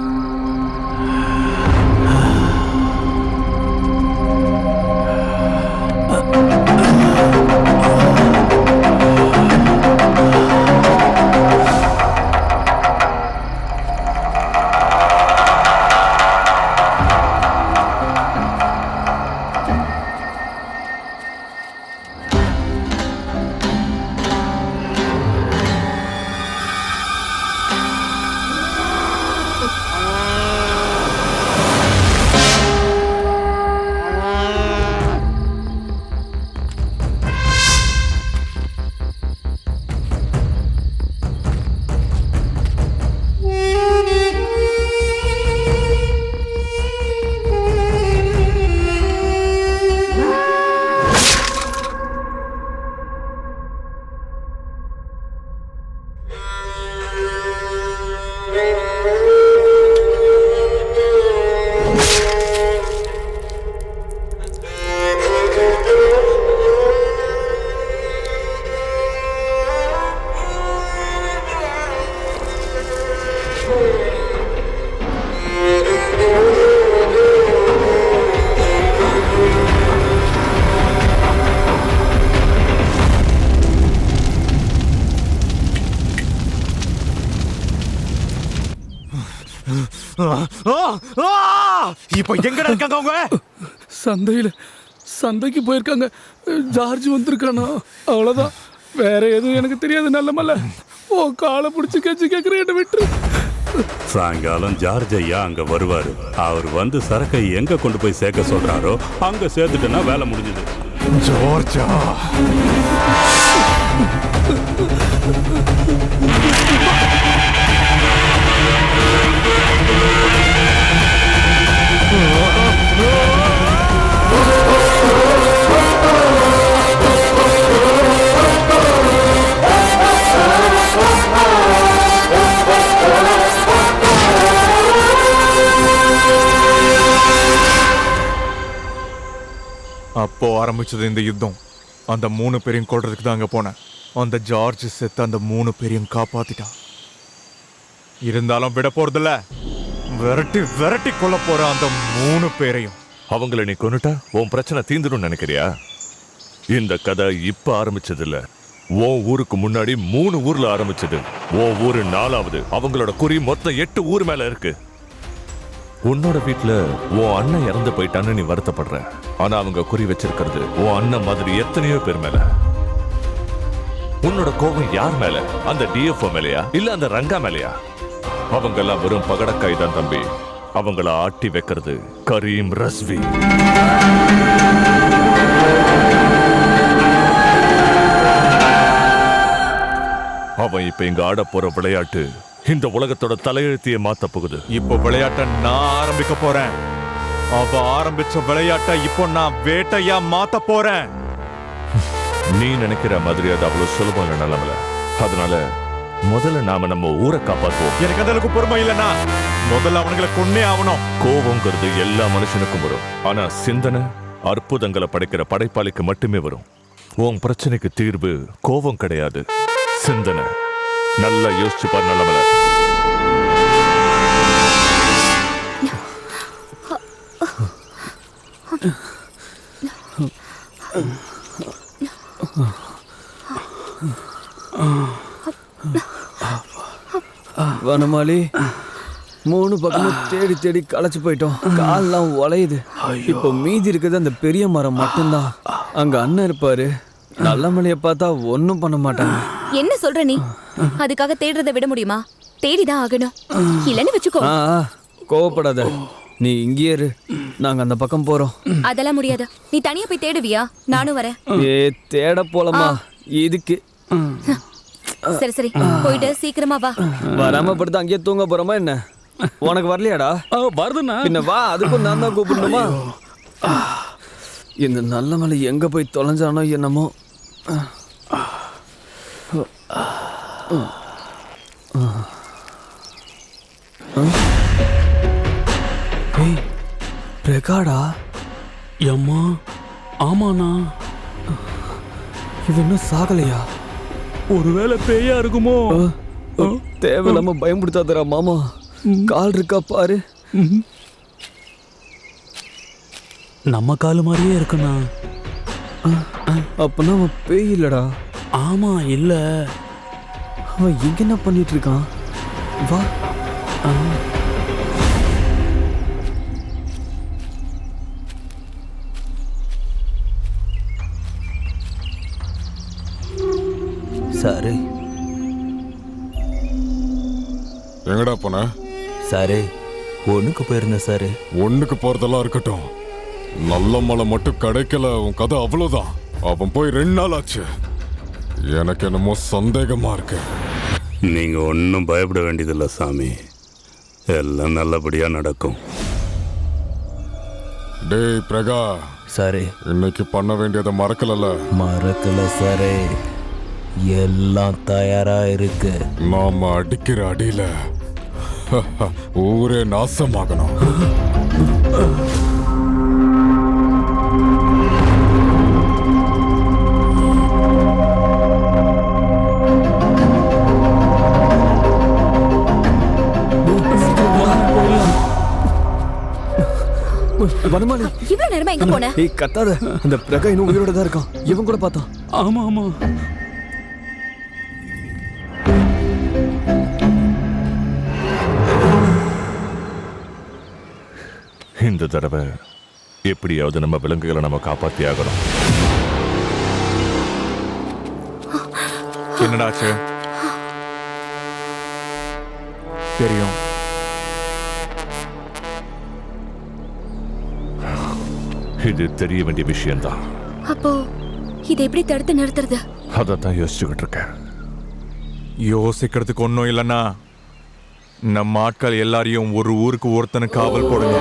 இப்போ எங்கடா இருக்காங்க அவங்க? சந்தைக்கு போயிருக்காங்க. ஜார்ஜ் வந்திருக்கானா? அவ்வளவுதான், வேற எதுவும் எனக்கு தெரியாது. நல்லமல்ல, ஓ காலை பிடிச்சி கேச்சு கேட்குற என்ன விட்டு. சாயங்காலம் ஜார்ஜ் ஐயா அங்க வருவாரு. அவர் வந்து சரக்கை எங்க கொண்டு போய் சேர்க்க சொல்றாரோ அங்க சேர்த்துட்டுனா வேலை முடிஞ்சது. ஜார்ஜா அப்போ ஆரம்பிச்சது இந்த யுத்தம். அந்த 3 பேரையும் கொள்றதுக்கு தான் அங்க போனேன். அந்த ஜார்ஜ் செத்து அந்த 3 பேரையும் காப்பாத்திட்டான். இருந்தாலும் விட போறதில்ல, விரட்டி விரட்டி கொல்ல போற அந்த 3 பேரையும். அவங்கள நீ கொன்னுட்டா உன் பிரச்சனை தீந்துடும் நினைக்கிறியா? இந்த கதை இப்ப ஆரம்பிச்சது இல்ல, உன் ஊருக்கு முன்னாடி 3 ஊர்ல ஆரம்பிச்சது. உன் ஊரு 4வது. அவங்களோட குறி மொத்தம் 8 ஊர் மேல இருக்கு. உன்னோட வீட்டுல உன் அண்ணன் இறந்து போயிட்டான்னு நீ வருத்தப்படுற. ஆனா அவங்க குறி வச்சிருக்கிறது உன் அண்ணன் மாதிரி எத்தனையோ பேர் மேல. உன்னோட கோபம் யார் மேல? அந்த டிஎஃப்ஓ மேலையா இல்ல அந்த ரங்கா மேலையா? அவங்க எல்லாம் வெறும் பகடக்காய் தான் தம்பி. அவங்கள ஆட்டி வைக்கிறது கரீம் ரஸ்வி. அவன் இப்ப இங்க ஆட போற விளையாட்டு இந்த உலகத்தோட தலையெழுத்தையே மாத்த போகுது. இப்போ விளையாட்டை நான் ஆரம்பிக்க போறேன். அவ ஆரம்பிச்ச விளையாட்டை இப்போ நான் வேட்டையா மாத்த போறேன். நீ நினைக்கிற மாதிரி அது அவ்வளவு சுலபம் நிலைமையில. அதனால முதல்ல நாம நம்ம ஊரை காப்பாத்துவோம். எனக்கு அந்த அளவுக்கு பொறுமை இல்லைன்னா முதல்ல அவனுங்களை கொன்னே ஆகணும். கோபங்கிறது எல்லா மனுஷனுக்கும் வரும். ஆனா சிந்தனை அற்புதங்களை படைக்கிற படைப்பாளிக்கு மட்டுமே வரும். உன் பிரச்சனைக்கு தீர்வு கோபம் கிடையாது, சிந்தனை. நல்லா யோசிச்சு பாரு நல்லமல. வனமாலி 3 பக்கமும் தேடி தேடி களைச்சு போயிட்டோம். கால்லாம் உலையுது. இப்போ மீதி இருக்கிறது அந்த பெரிய மரம் மட்டும்தான். அங்க அண்ணன் இருப்பாரு. நல்ல மலையை பார்த்தா ஒன்றும் பண்ண மாட்டாங்க. என்ன சொல்ற நீ? அதுக்காக தேடுறதை விட முடியுமா? தேடிதான் ஆகணும். இல்லன்னு வச்சுக்கோ. கோவப்படாத, நீ இங்கே இரு. நாங்க அந்த பக்கம் போறோம். அதெல்லாம் முடியாது. நீ தனியா போய் தேடுவியா? நானும் வரேன். தேட போலமா இதுக்கு? சரி சரி, போயிட்டு சீக்கிரமா வா. வராம படுத்து அங்கேயே தூங்க போறோமா என்ன? உனக்கு வரலையாடா? வருதுண்ணா. பின்ன வா, அதுக்கும் நான் தான் கூப்பிடணுமா? இந்த நல்ல மலை எங்க போய் தொலைஞ்சானோ என்னமோ. பிரகாடா? எம்மா, ஆமாண்ணா. இது இன்னும் சாகலையா? ஒருவேளை பேயா இருக்குமோ? தேவையில்லாம பயன்படுத்தாதரா மாமா. கால் இருக்கா பாரு. நம்ம காலு மாதிரியே இருக்குண்ணா. அப்பனா அவன் பேய் இல்லடா. ஆமா, இல்ல. அவன் எங்க என்ன பண்ணிட்டு இருக்கான்? வா. சாரு, எங்கடா போன? சாரு, ஒண்ணுக்கு போயிருந்தேன் சாரு. ஒண்ணுக்கு போறதெல்லாம் இருக்கட்டும், நல்ல மலை மட்டும் கிடைக்கல. உன் கதை அவ்வளவுதான். அவன் போய் 2 நாள் ஆச்சு. எனக்கு என்னமோ சந்தேகமா இருக்கு. நீங்க ஒன்றும் பயப்பட வேண்டியதில்லை சாமி, எல்லாம் நல்லபடியா நடக்கும். டேய் பிரகா. சாரு, இன்னைக்கு பண்ண வேண்டியதை மறக்கல? மறக்கல சாரு, எல்லாம் தயாரா இருக்கு. நாம அடிக்கிற அடியில ஊரே நாசமாகணும். வனமாலி, இவ்வளவு நேரமா எங்க போன? கத்தாத. அந்த பிரகா இன்னும் உயிரோட தான் இருக்கான். இவன் கூட பார்த்தான். ஆமா ஆமா. இந்த தடவை எப்படியாவது நம்ம விலங்குகளை நம்ம காப்பாத்தி ஆகணும். என்னடாச்சு? தெரியும். இது தெரிய வேண்டிய விஷயம்தான். அப்போ இதை எப்படி தடுத்து நிறுத்துறது? அதான் யோசிச்சுக்கிட்டு இருக்கேன். யோசிக்கிறதுக்கு ஒன்றும் இல்லைன்னா நம்ம ஆட்கள் எல்லாரையும் ஒரு ஊருக்கு ஒருத்தனு காவல் போடுங்க.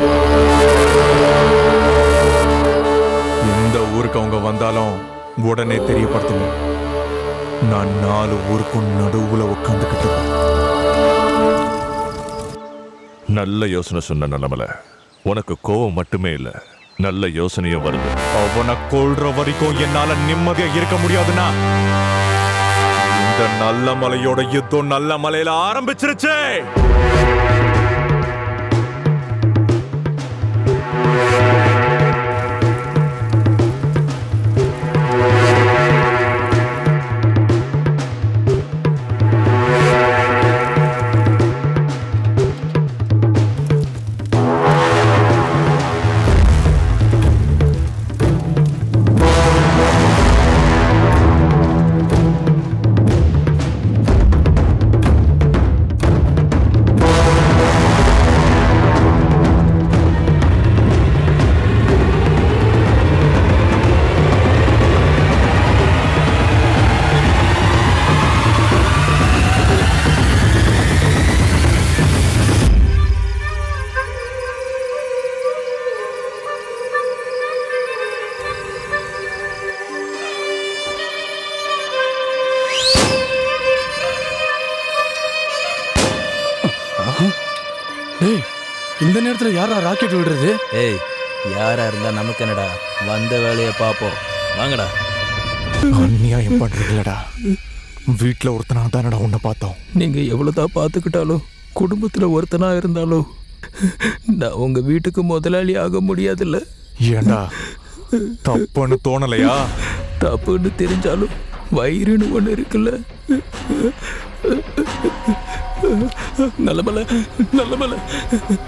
எந்த ஊருக்கு அவங்க வந்தாலும் உடனே தெரியப்படுத்துங்க. நான் 4 ஊருக்கும் நடுவுல உட்காந்துக்கிட்டு இருக்கேன். நல்ல யோசனை சொன்ன நல்லமல. உனக்கு கோவம் மட்டுமே இல்ல, நல்ல யோசனையும் வருது. அவனை கொல்ற வரைக்கும் என்னால நிம்மதியா இருக்க முடியாதுன்னா இந்த நல்ல மலையோட யுத்தம் நல்ல மலையில ஆரம்பிச்சிருச்சு. இந்த நேரத்தில் யாரா ராக்கெட் விடுறது? ஏய், யாரா இருந்தா நமக்கு என்னடா, வந்த வேலையை பார்ப்போம். வாங்கடா. அநியாயம் பண்றீங்களடா. வீட்டில் ஒருத்தனா தானடா உன்னை பார்த்தோம். நீங்க எவ்வளவுதான் பார்த்துக்கிட்டாலும் குடும்பத்துல ஒருத்தனா இருந்தாலும் நான் உங்க வீட்டுக்கு முதலாளி ஆக முடியாதுல்ல. ஏண்டா தப்புன்னு தோணலையா? தப்புன்னு தெரிஞ்சாலும் வயிறுன்னு ஒண்ணு இருக்குல்ல. நல்லமல நல்லமல,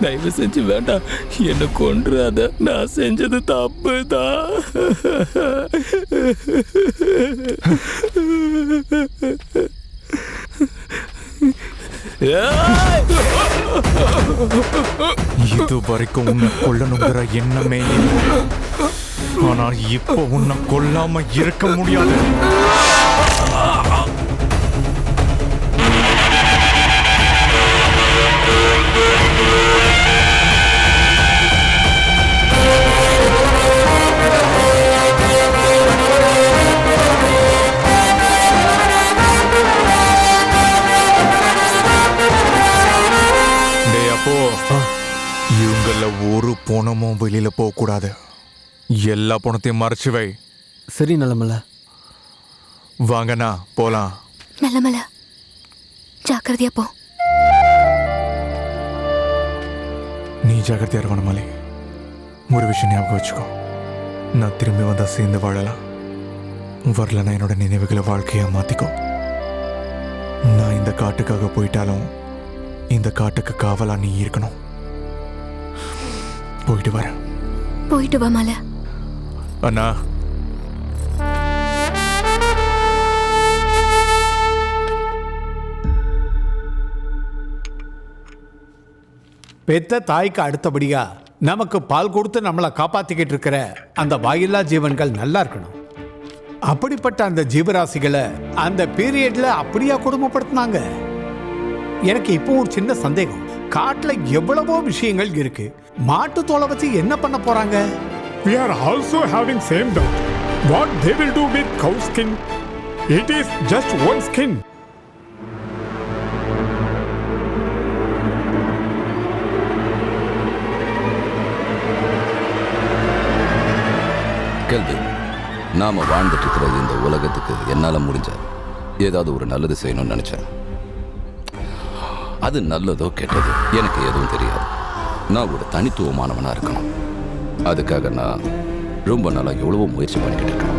தயவு செஞ்சு வேண்டாம், என்னை கொன்றாத. நான் செஞ்சது தப்பு தான். இது வரைக்கும் உன்னை கொல்லணுங்கிற எண்ணமே இல்லை. ஆனா இப்போ உன்னை கொல்லாம இருக்க முடியாது. இவங்கள ஒரு பணமும் வெளியில போக கூடாது. எல்லா பணத்தையும் மறைச்சு வை. சரி நல்லமல. வாங்கண்ணா போலாம். நல்லமல, ஜாக்கிரதையா போ. நீ ஜாக்கிரதையா இருக்கணும் மலை. ஒரு விஷயம் ஞாபகம் வச்சுக்கோ, நான் திரும்பி வந்தா சேர்ந்து வாழலாம். வரலன்னா என்னோட நினைவுகளை வாழ்க்கையா மாத்திக்கோ. நான் இந்த காட்டுக்காக போயிட்டாலும் இந்த காட்டுக்கு காவலா நீ இருக்கணும். போயிட்டு வரேன். போயிட்டு வா மலை. அண்ணா, பெத்த தாய்க்கு அடுத்தபடியா நமக்கு பால் கொடுத்து நம்மளை காப்பாத்திக்கிட்டு இருக்கிற அந்த வாயில்லா ஜீவன்கள் நல்லா இருக்கணும். அப்படிப்பட்ட அந்த ஜீவராசிகளை அந்த பீரியட்ல அப்படியா கொடுமைப்படுத்தினாங்க? எனக்கு இப்போ ஒரு சின்ன சந்தேகம். காட்டுல எவ்வளவோ விஷயங்கள் இருக்கு, மாட்டு தோலை வச்சு என்ன பண்ண போறாங்க? We are also having same doubt. What they will do with cow skin? It is just one skin. கேள்வி, நாம வாழ்ந்துட்டு இருக்கிற இந்த உலகத்துக்கு என்னால முடிஞ்ச ஏதாவது ஒரு நல்லது செய்யணும்னு நினைச்சேன். அது நல்லதோ கெட்டதோ எனக்கு எதுவும் தெரியாது. நான் ஒரு தனித்துவமானவனா இருக்கணும். அதுக்காக நான் ரொம்ப நாளா எவ்வளவோ முயற்சி பண்ணிக்கிட்டு இருக்கேன்.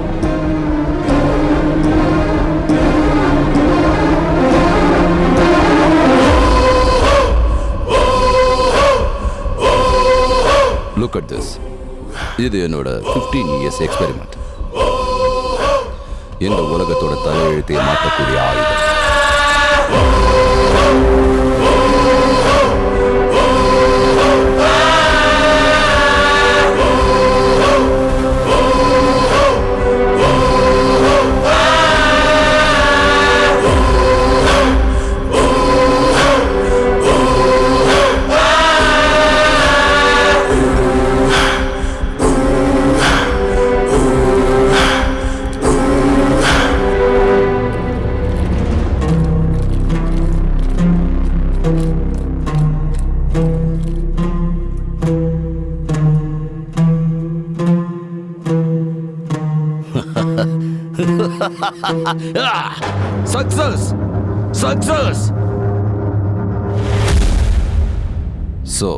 Look at this. இது என்னோட 15 years எக்ஸ்பெரிமெண்ட். இந்த உலகத்தோட தலையெழுத்தை மாற்றக்கூடிய ஆயுதம். Success! Success! So,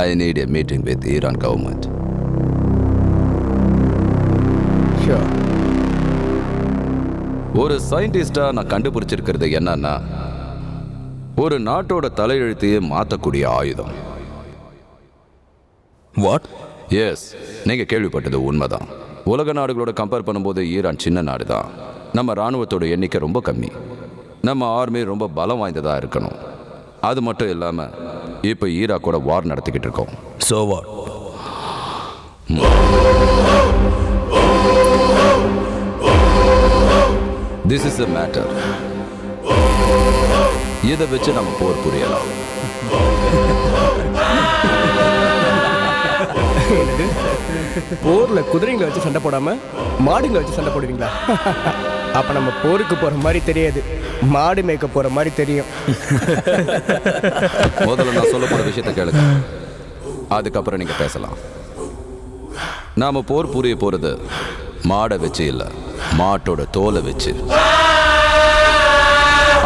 I need a meeting with Iran government. Sure. ஒரு சயின்டிஸ்டா நான் கண்டுபிடிச்சிருக்கிறது என்னன்னா, ஒரு நாட்டோட தலையெழுத்தையே மாற்றக்கூடிய ஆயுதம். வாட்? எஸ், நீங்க கேள்விப்பட்டது உண்மைதான். உலக நாடுகளோட கம்பேர் பண்ணும்போது ஈரான் சின்ன நாடு தான். நம்ம ராணுவத்தோட எண்ணிக்கை ரொம்ப கம்மி. நம்ம ஆர்மி ரொம்ப பலம் வாய்ந்ததாக இருக்கணும். அது மட்டும் இல்லாமல் இப்போ ஈராக்கோட வார் நடத்திக்கிட்டு இருக்கோம். So what? This is a matter. இதை வச்சு நம்ம போர் புரியலாம். போர்ல குதிரைங்களை வச்சு சண்டை போடாம மாடுங்களை வச்சு சண்டை போடுவீங்களா? அப்ப நம்ம போருக்கு போற மாதிரி தெரியாது, மாடு மேய்க்க போற மாதிரி தெரியும். முதல்ல நான் சொல்ல போற விஷயத்தை கேளுங்க, அதுக்கப்புறம் நீங்க பேசலாம். நாம போர் புரிய போறது மாடை வச்சு இல்ல, மாட்டோட தோலை வச்சு.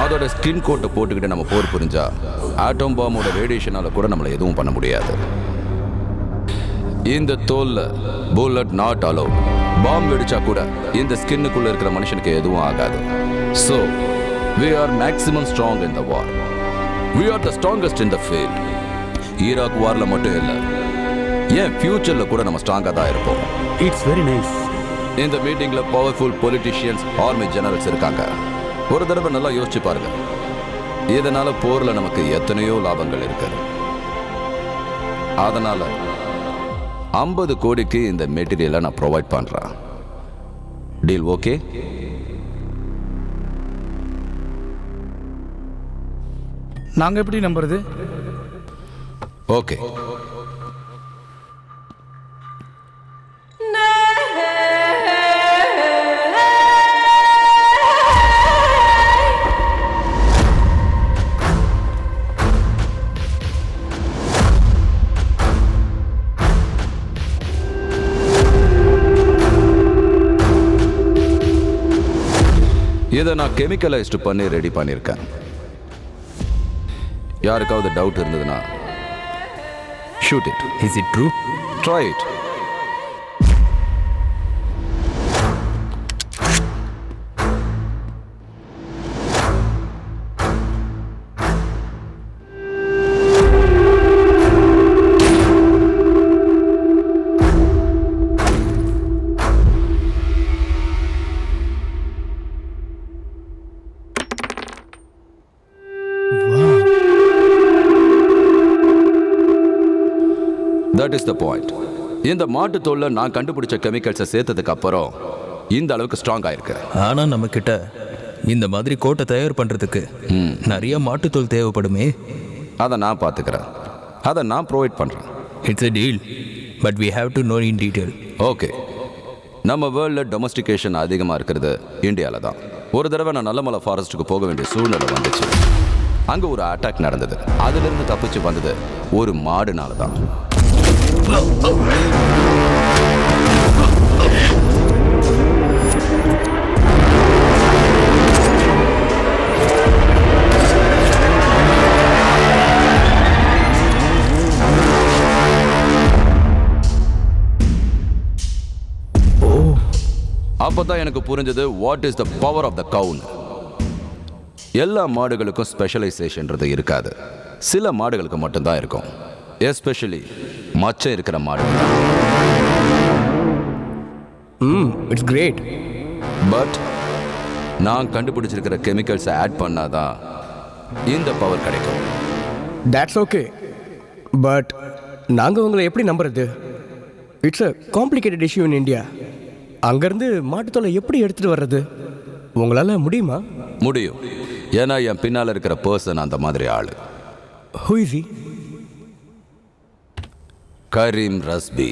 அதோட ஸ்கின் கோட்டை போட்டுக்கிட்டு நம்ம போர் புரிஞ்சா ஆட்டம் பாம்போட ரேடியேஷனால கூட நம்மளை எதுவும் பண்ண முடியாது. இந்த தோல்ல புல்லட் நாட் அலோ. பாம்பு வெடிச்சா கூட இந்த ஸ்கின்னுக்குள்ள இருக்கிற மனுஷனுக்கு எதுவும் ஆகாது. So we are maximum strong in the war. We are the strongest in the field. Iraq வார்ல மட்டும் இல்ல, ஏன் ஃபியூச்சர்ல கூட நம்ம ஸ்ட்ராங்கா தான் இருப்போம். It's very nice. இந்த மீட்டிங்ல பவர்ஃபுல் பொலிட்டிஷியன்ஸ், ஆர்மி ஜெனரல்ஸ் இருக்காங்க. ஒரு தடவை நல்லா யோசிச்சு பாருங்க, இதனால போர்ல நமக்கு எத்தனையோ லாபங்கள் இருக்கு. அதனால 50 கோடிக்கு இந்த மெட்டீரியலை நான் ப்ரொவைட் பண்றேன். Deal okay? நாங்க எப்படி நம்புறது? ஓகே. இதை நான் கெமிக்கலைஸ்டு பண்ணி ரெடி பண்ணியிருக்கேன். யாருக்காவது டவுட் இருந்ததுன்னா shoot it. Is it true? Try it. That is the point. இந்த மாட்டு தோல்ல நான் கண்டுபிடிச்ச கெமிக்கல்ஸை சேர்த்ததுக்கு அப்புறம் இந்த அளவுக்கு ஸ்ட்ராங் ஆயிருக்கு. ஆனா நம்ம கிட்ட இந்த மாதிரி கோட்டை தயார் பண்றதுக்கு நிறைய மாட்டுத்தோல் தேவைப்படுமே. அதை நான் பார்த்துக்கிறேன், அதை நான் ப்ரொவைட் பண்றேன். It's a deal, but we have to know in detail. Okay. நம்ம வேர்ல்டில் டொமஸ்டிகேஷன் அதிகமாக இருக்கிறது இந்தியாவில் தான். ஒரு தடவை நான் நல்லமலை ஃபாரஸ்ட்டுக்கு போக வேண்டிய சூழ்நிலை வந்துச்சு. அங்கே ஒரு அட்டாக் நடந்தது. அதிலிருந்து தப்பிச்சு வந்தது ஒரு மாடுனால தான். அப்பதான் எனக்கு புரிஞ்சது what is the power of the cow. எல்லா மாடுகளுக்கும் ஸ்பெஷலைசேஷன்றது இருக்காது, சில மாடுகளுக்கு மட்டும்தான் இருக்கும். எஸ்பெஷலி மச்சம் இருக்கிற மாடு. It's great. பட் நான் கண்டுபிடிச்சிருக்கிற கெமிக்கல்ஸை ஆட் பண்ணாதான் இந்த பவர் கிடைக்கும். தட்ஸ் ஓகே, பட் நாங்கள் உங்களை எப்படி நம்புறது? It's a complicated issue in India. அங்கேருந்து மாட்டுத்தோலை எப்படி எடுத்துகிட்டு வர்றது? உங்களால் முடியுமா? முடியும், ஏன்னா என் பின்னால் இருக்கிற பர்சன் அந்த மாதிரி ஆள். Who is he? Karim Rasbi.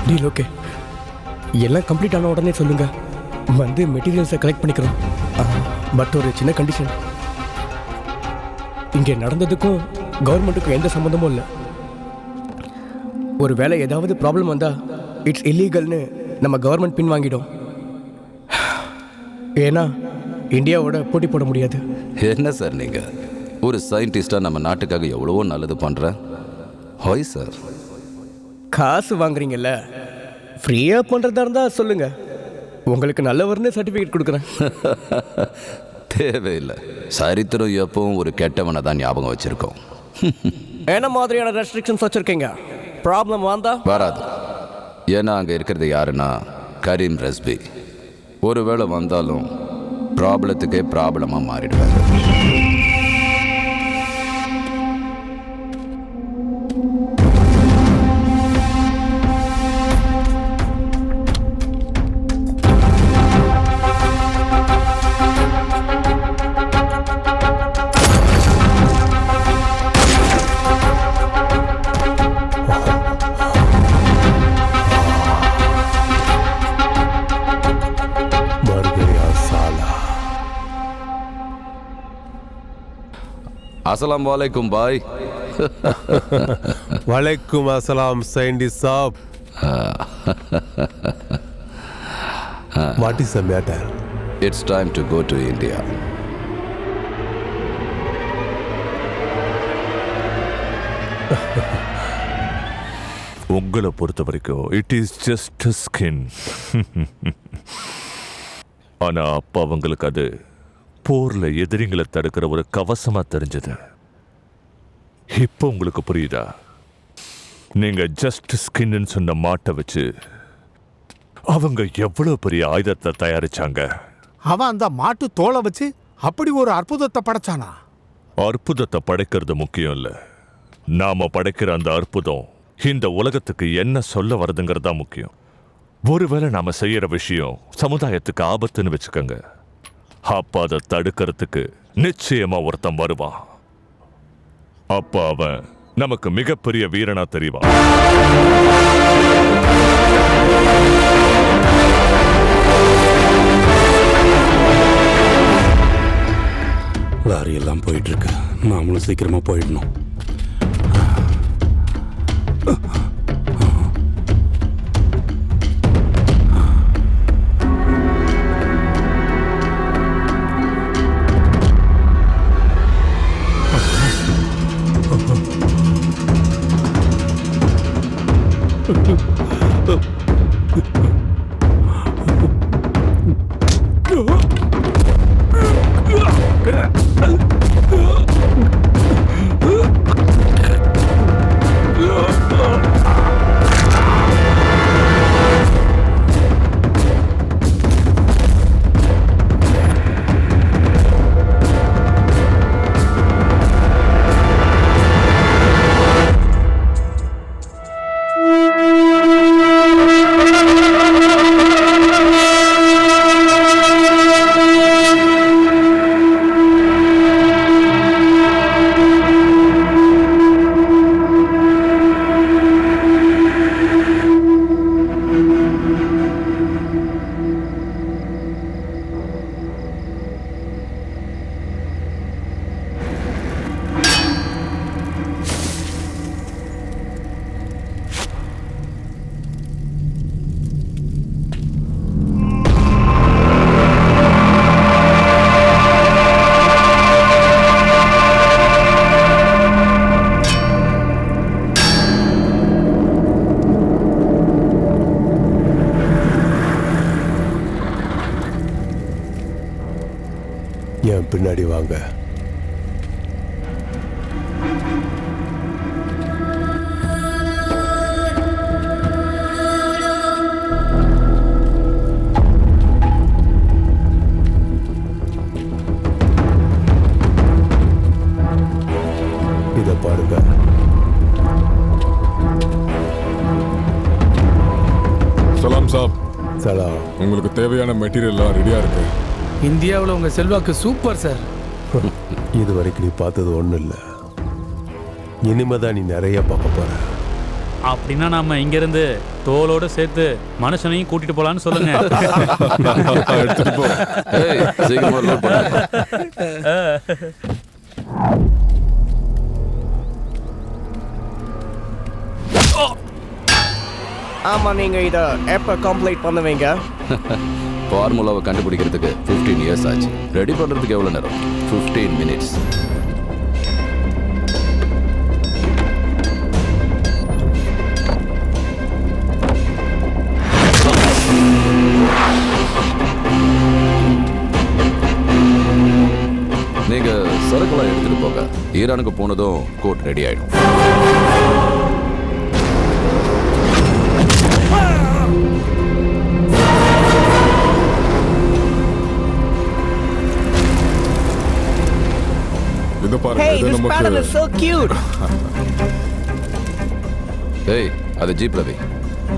Deal okay. எல்லாம் கம்ப்ளீட் ஆன உடனே சொல்லுங்க, வந்து மெட்டீரியல்ஸை கலெக்ட் பண்ணிக்கிறோம். பட் ஒரு சின்ன கண்டிஷன், இங்கே நடந்ததுக்கும் கவர்மெண்ட்டுக்கும் எந்த சம்மந்தமும் இல்லை. ஒரு வேளை ஏதாவது ப்ராப்ளம் வந்தால் இட்ஸ் இல்லீகல்னு நம்ம கவர்மெண்ட் பின் வாங்கிடும். ஏன்னா இந்தியாவோட போட்டி போட முடியாது. என்ன சார் நீங்கள் ஒரு சயின்டிஸ்டாக நம்ம நாட்டுக்காக எவ்வளவோ நல்லது பண்ணுறேன். ஹாய் சார், காசு வாங்குறீங்கல்ல, ஃப்ரீயாக பண்ணுறதா இருந்தால் சொல்லுங்கள், உங்களுக்கு நல்லவர்னு சர்டிஃபிகேட் கொடுக்குறேன். தேவையில்லை, சரித்திரம் எப்பவும் ஒரு கெட்டவனை தான் ஞாபகம் வச்சுருக்கோம். என்ன மாதிரியான ரெஸ்ட்ரிக்ஷன்ஸ் வச்சுருக்கீங்க? ப்ராப்ளம் வராது, ஏன்னா அங்கே இருக்கிறது யாருன்னா கரீம் ரஸ்பி. ஒருவேளை வந்தாலும் ப்ராப்ளத்துக்கே ப்ராப்ளமாக மாறிடுவாங்க. அஸ்ஸலாமு அலைக்கும் பாய். வலைக்கும் அஸ்ஸலாம் சைண்டி சாப். What is the matter? It's time to go to India. உங்களை பொறுத்த வரைக்கும் இட் இஸ் ஜஸ்ட் ஸ்கின். ஆனா அப்ப அவங்களுக்கு அது போர்ல எதிரிங்களை தடுக்கிற ஒரு கவசமா தெரிஞ்சது. இப்போ உங்களுக்கு புரியுதா? நீங்க ஜஸ்ட் ஸ்கின்னு சொன்ன மாட்டை வச்சு அவங்க எவ்வளவு பெரிய ஆயுதத்தை தயாரிச்சாங்க. அவன் அந்த மாட்டு தோலை வச்சு அப்படி ஒரு அற்புதத்தை படைச்சானா? அற்புதத்தை படைக்கிறது முக்கியம் இல்ல, நாம படைக்கிற அந்த அற்புதம் இந்த உலகத்துக்கு என்ன சொல்ல வருதுங்கிறது தான் முக்கியம். ஒருவேளை நாம செய்யற விஷயம் சமுதாயத்துக்கு ஆபத்துன்னு வச்சுக்கோங்க, அப்ப அதை தடுக்கிறதுக்கு நிச்சயமா ஒருத்தன் வருவான். அப்ப அவன் நமக்கு மிகப்பெரிய வீரனா தெரிவான். லாரி எல்லாம் போயிட்டு இருக்கு, நாமளும் சீக்கிரமா போயிடணும். என் பின்னாடி வாங்க. இத பாருங்க. சலாம் சாப். சலாம். உங்களுக்கு தேவையான மெட்டீரியல் எல்லாம் ரெடியா இருக்கு. இந்தியாவில் உங்க செல்வாக்கு சூப்பர் சார். இது வரைக்கும் நீ பார்த்தது ஒன்றும் இல்லை, இனிமேதான் நீ நிறைய பார்க்க போற. அப்படின்னா நாம இங்க இருந்து தோலோட சேர்த்து மனுஷனையும் கூட்டிட்டு போலான்னு சொல்லுங்க. எடுத்துட்டு போ. ஏய், சீக்கிரமா load பண்ணு. ஆமா, நீங்க இத எப்ப கம்ப்ளீட் பண்ணுவீங்க? ஃபார்முலாவை கண்டுபிடிக்கிறதுக்கு 15 இயர்ஸ் ஆச்சு. ரெடி பண்றதுக்கு எவ்வளவு நேரம்? 15 minutes. நீங்க சரக்குலாம் எடுத்துட்டு போங்க. ஈரானுக்கு போனதும் கோட் ரெடி ஆயிடும். இது பாருங்க, Hey, இது this pattern is so cute. ஏய், அது ஜீப்ல வை.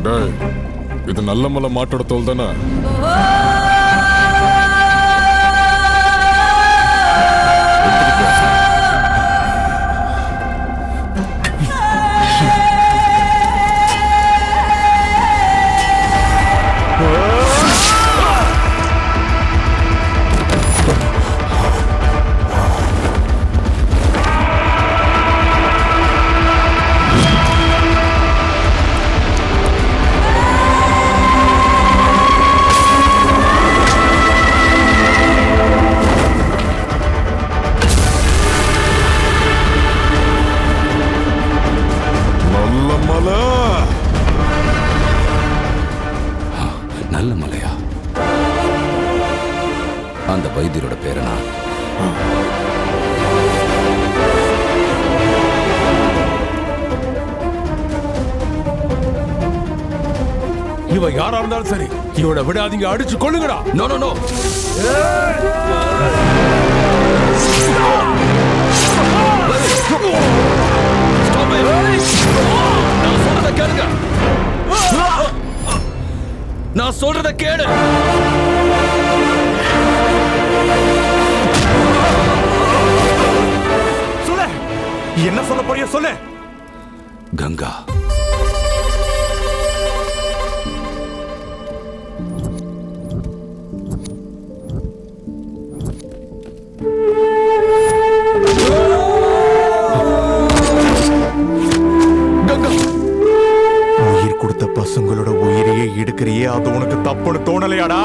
டேய், இது நல்ல மலை மாட்டோட தோல் தானே? வைத்தியரோட பேரனா? இவன் யாரா இருந்தாலும் சரி, இவனை விடாதீங்க, அடிச்சு கொள்ளுங்கடா. No no no. நான் சொல்றத கேளு. சொல்லு, என்ன சொல்ல போறிய சொல்லு. கங்கா, உயிர் கொடுத்த பசங்களோட உயிரையே எடுக்கிறியே, அது உனக்கு தப்புன்னு தோணலையாடா?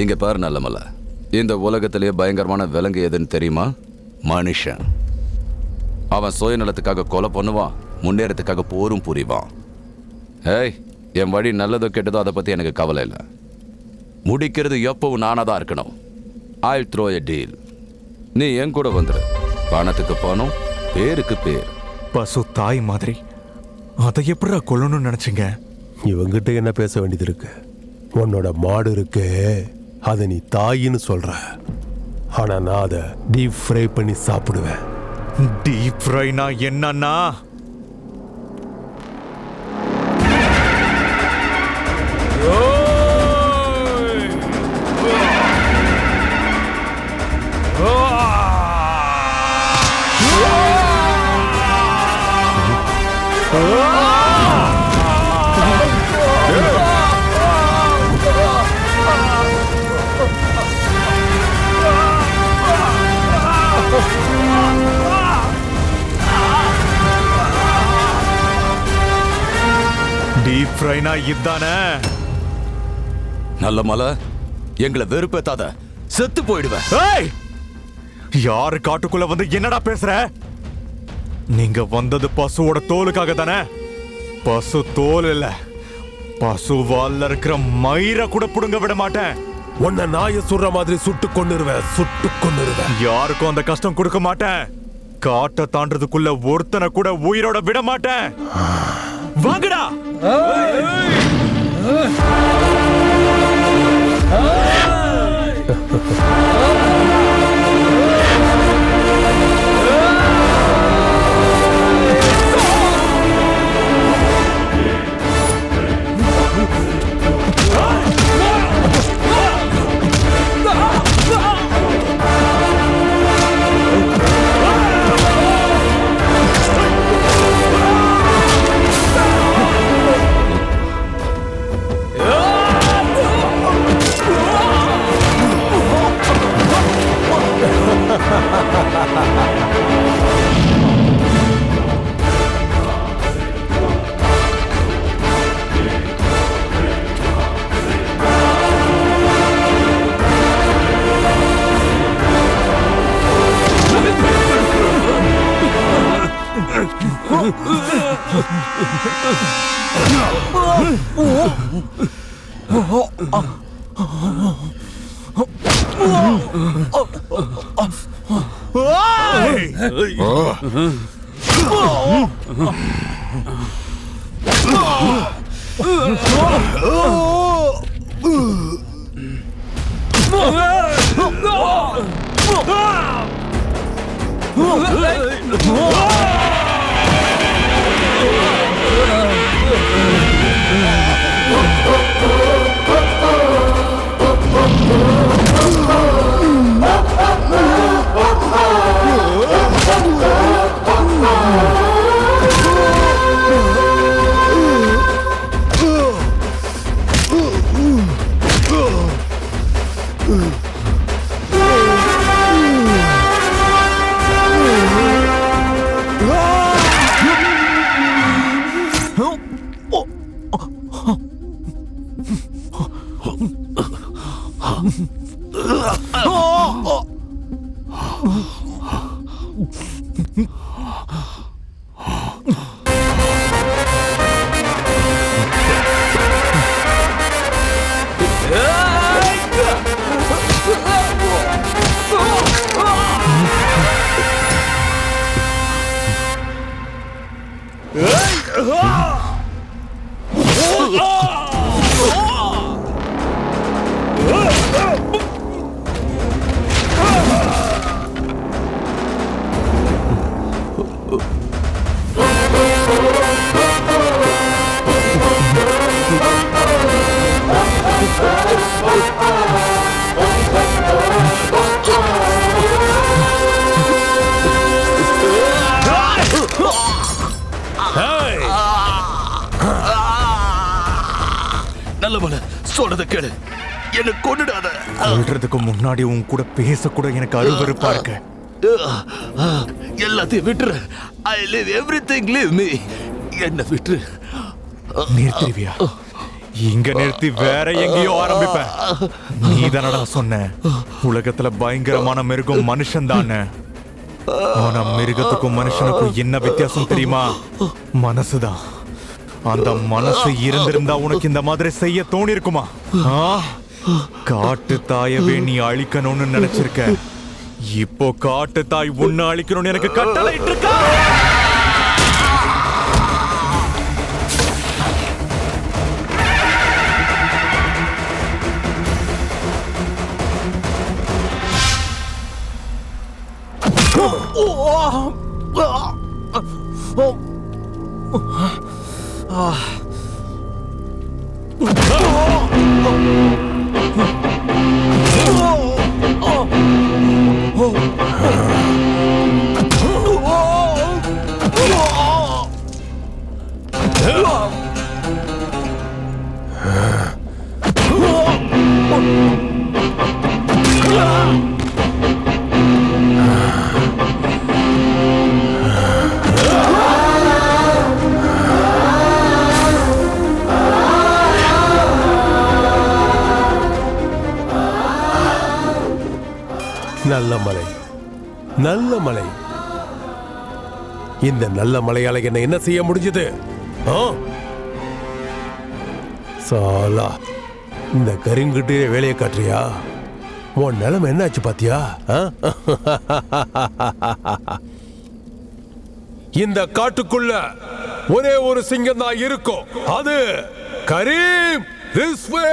இங்க பாரு நல்லமல்ல, இந்த உலகத்திலேயே பயங்கரமான விலங்கு எதுன்னு தெரியுமா? மனுஷன். அவன் சுயநலத்துக்காக கொலை பண்ணுவான், முன்னேறத்துக்காக போரும் புரிவான். ஏய், என் வழி நல்லதோ கெட்டதோ அதை பத்தி எனக்கு கவலை இல்லை. முடிக்கிறது எப்பவும் நானா தான் இருக்கணும். I'll throw a deal. நீ என் கூட வந்துரு. பணத்துக்கு பணம், பேருக்கு பேர். பசு தாய் மாதிரி, அதை எப்படா கொல்லணும்னு நினைச்சீங்க? இவங்கிட்ட என்ன பேச வேண்டியது இருக்கு? உன்னோட மாடு இருக்கு, அதை நீ தாயின்னு சொல்ற. ஆனா நான் அதை டீப் ஃப்ரை பண்ணி சாப்பிடுவேன். டீப் ஃப்ரைனா என்னன்னா? டீப் ஃப்ரைனா இதுதானே? நல்ல மலை, எங்களை வெறுப்பேத்தாத, செத்து போயிடுவேன். யாரு காட்டுக்குள்ள வந்து என்னடா பேசுற? நீங்க வந்தது பசுவோட தோலுக்காக தானே? பசு தோல் இல்ல, பசுவால இருக்கிற மயிரை கூட புடுங்க விட மாட்டேன். உன்னை நாய சுடுற மாதிரி சுட்டு கொன்னுருவேன், சுட்டு கொன்னுருவேன். யாருக்கும் அந்த கஷ்டம் கொடுக்க மாட்டேன். காட்டை தாண்டதுக்குள்ள ஒருத்தனை கூட உயிரோட விட மாட்டேன். வாங்கடா. நல்ல சொல்றத கேளு, என்ன கொன்னுடாத. சொல்றதுக்கு முன்னாடி உன் கூட பேசக்கூட எனக்கு அருவருப்பா இருக்கு. எல்லாத்தையும் விட்டுரு. I live everything, live me. என்ன விட்டுரு. நிறுத்திடுவியா? இங்க நிறுத்தி வேற எங்கேயோ ஆரம்பிப்பேன். நீ தானடா சொன்ன உலகத்துல பயங்கரமான மிருகம் மனுஷன் தானே. ஆனா மிருகத்துக்கும் மனுஷனுக்கும் என்ன வித்தியாசம் தெரியுமா? மனசுதான். அந்த மனசு இருந்திருந்தா உனக்கு இந்த மாதிரி செய்ய தோணி இருக்குமா? காட்டு தாயவே நீ அழிக்கணும்னு நினைச்சிருக்க. இப்போ காட்டு தாய் உன்னை அழிக்கணும்னு எனக்கு கட்டளை இருக்கா? நல்ல மலை, நல்ல மலை. இந்த நல்ல மலையால என்ன செய்ய முடிஞ்சது? சாலா, இந்த கருங்கிட்டே வேலையை காட்டுறியா? உன் நிலைமை என்னாச்சு பாத்தியா? இந்த காட்டுக்குள்ள ஒரே ஒரு சிங்கம் தான் இருக்கும். அது Kareem. This way.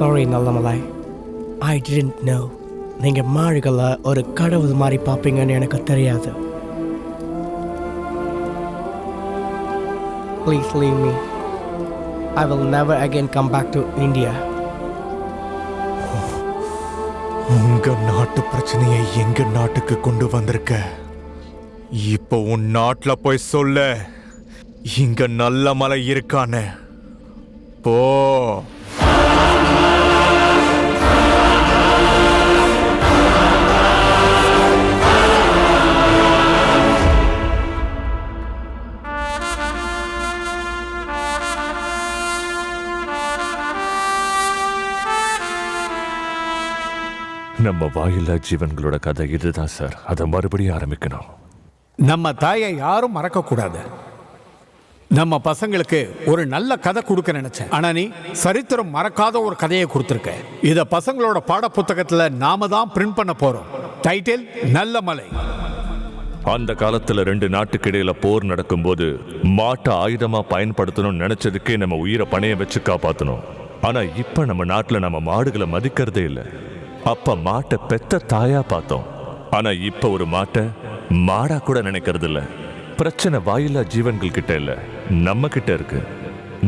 Sorry Nallamala. I didn't know நீங்கள் மாடுகளை ஒரு கடவுள் மாதிரி பார்ப்பீங்கன்னு எனக்கு தெரியாது. Please leave me. I will never again come back to India. உங்க நாட்டு பிரச்சனையை எங்க நாட்டுக்கு கொண்டு வந்திருக்க. இப்போ உன் நாட்டுல போய் சொல்ல இங்க நல்ல மலை இருக்கான்னு. போ. நம்ம வாயில்லா ஜீவன்களோட கதை இதுதான் சார். அதை மறுபடியும் ஆரம்பிக்கணும். நம்ம தாயை யாரும் மறக்க கூடாது. நம்ம பசங்களுக்கு ஒரு நல்ல கதை கொடுக்க நினைச்சேன். ஆனா நீ சரித்திரம் மறக்காத ஒரு கதையை கொடுத்துருக்க. இத பசங்களோட பாட புத்தகத்துல நாம தான் பிரிண்ட் பண்ண போறோம். டைட்டில் நல்ல மலை. அந்த காலத்துல 2 நாட்டுக்கு இடையில போர் நடக்கும்போது மாட்டை ஆயுதமா பயன்படுத்தணும்னு நினைச்சதுக்கே நம்ம உயிரை பணைய வச்சு காப்பாத்தணும். ஆனா இப்ப நம்ம நாட்டுல நம்ம மாடுகளை மதிக்கிறதே இல்லை. அப்ப மாட்டை பெத்த தாயா பார்த்தோம். ஆனா இப்ப ஒரு மாட்டை மாடா கூட நினைக்கிறது இல்ல. பிரச்சனை வாயில்லா ஜீவன்கள் கிட்ட இல்ல, நம்ம கிட்ட இருக்கு.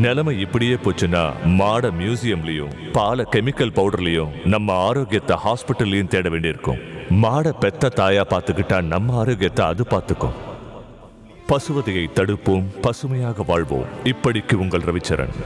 நிலைமை இப்படியே போச்சுன்னா மாடை மியூசியம்லயும் பாலை கெமிக்கல் பவுடர்லயும் நம்ம ஆரோக்கியத்தை ஹாஸ்பிட்டல்லையும் தேட வேண்டியிருக்கும். மாடை பெத்த தாயா பார்த்துக்கிட்டா நம்ம ஆரோக்கியத்தை அது பார்த்துக்கும். பசுவதையை தடுப்போம், பசுமையாக வாழ்வோம். இப்படிக்கு உங்கள் ரவிச்சரன்.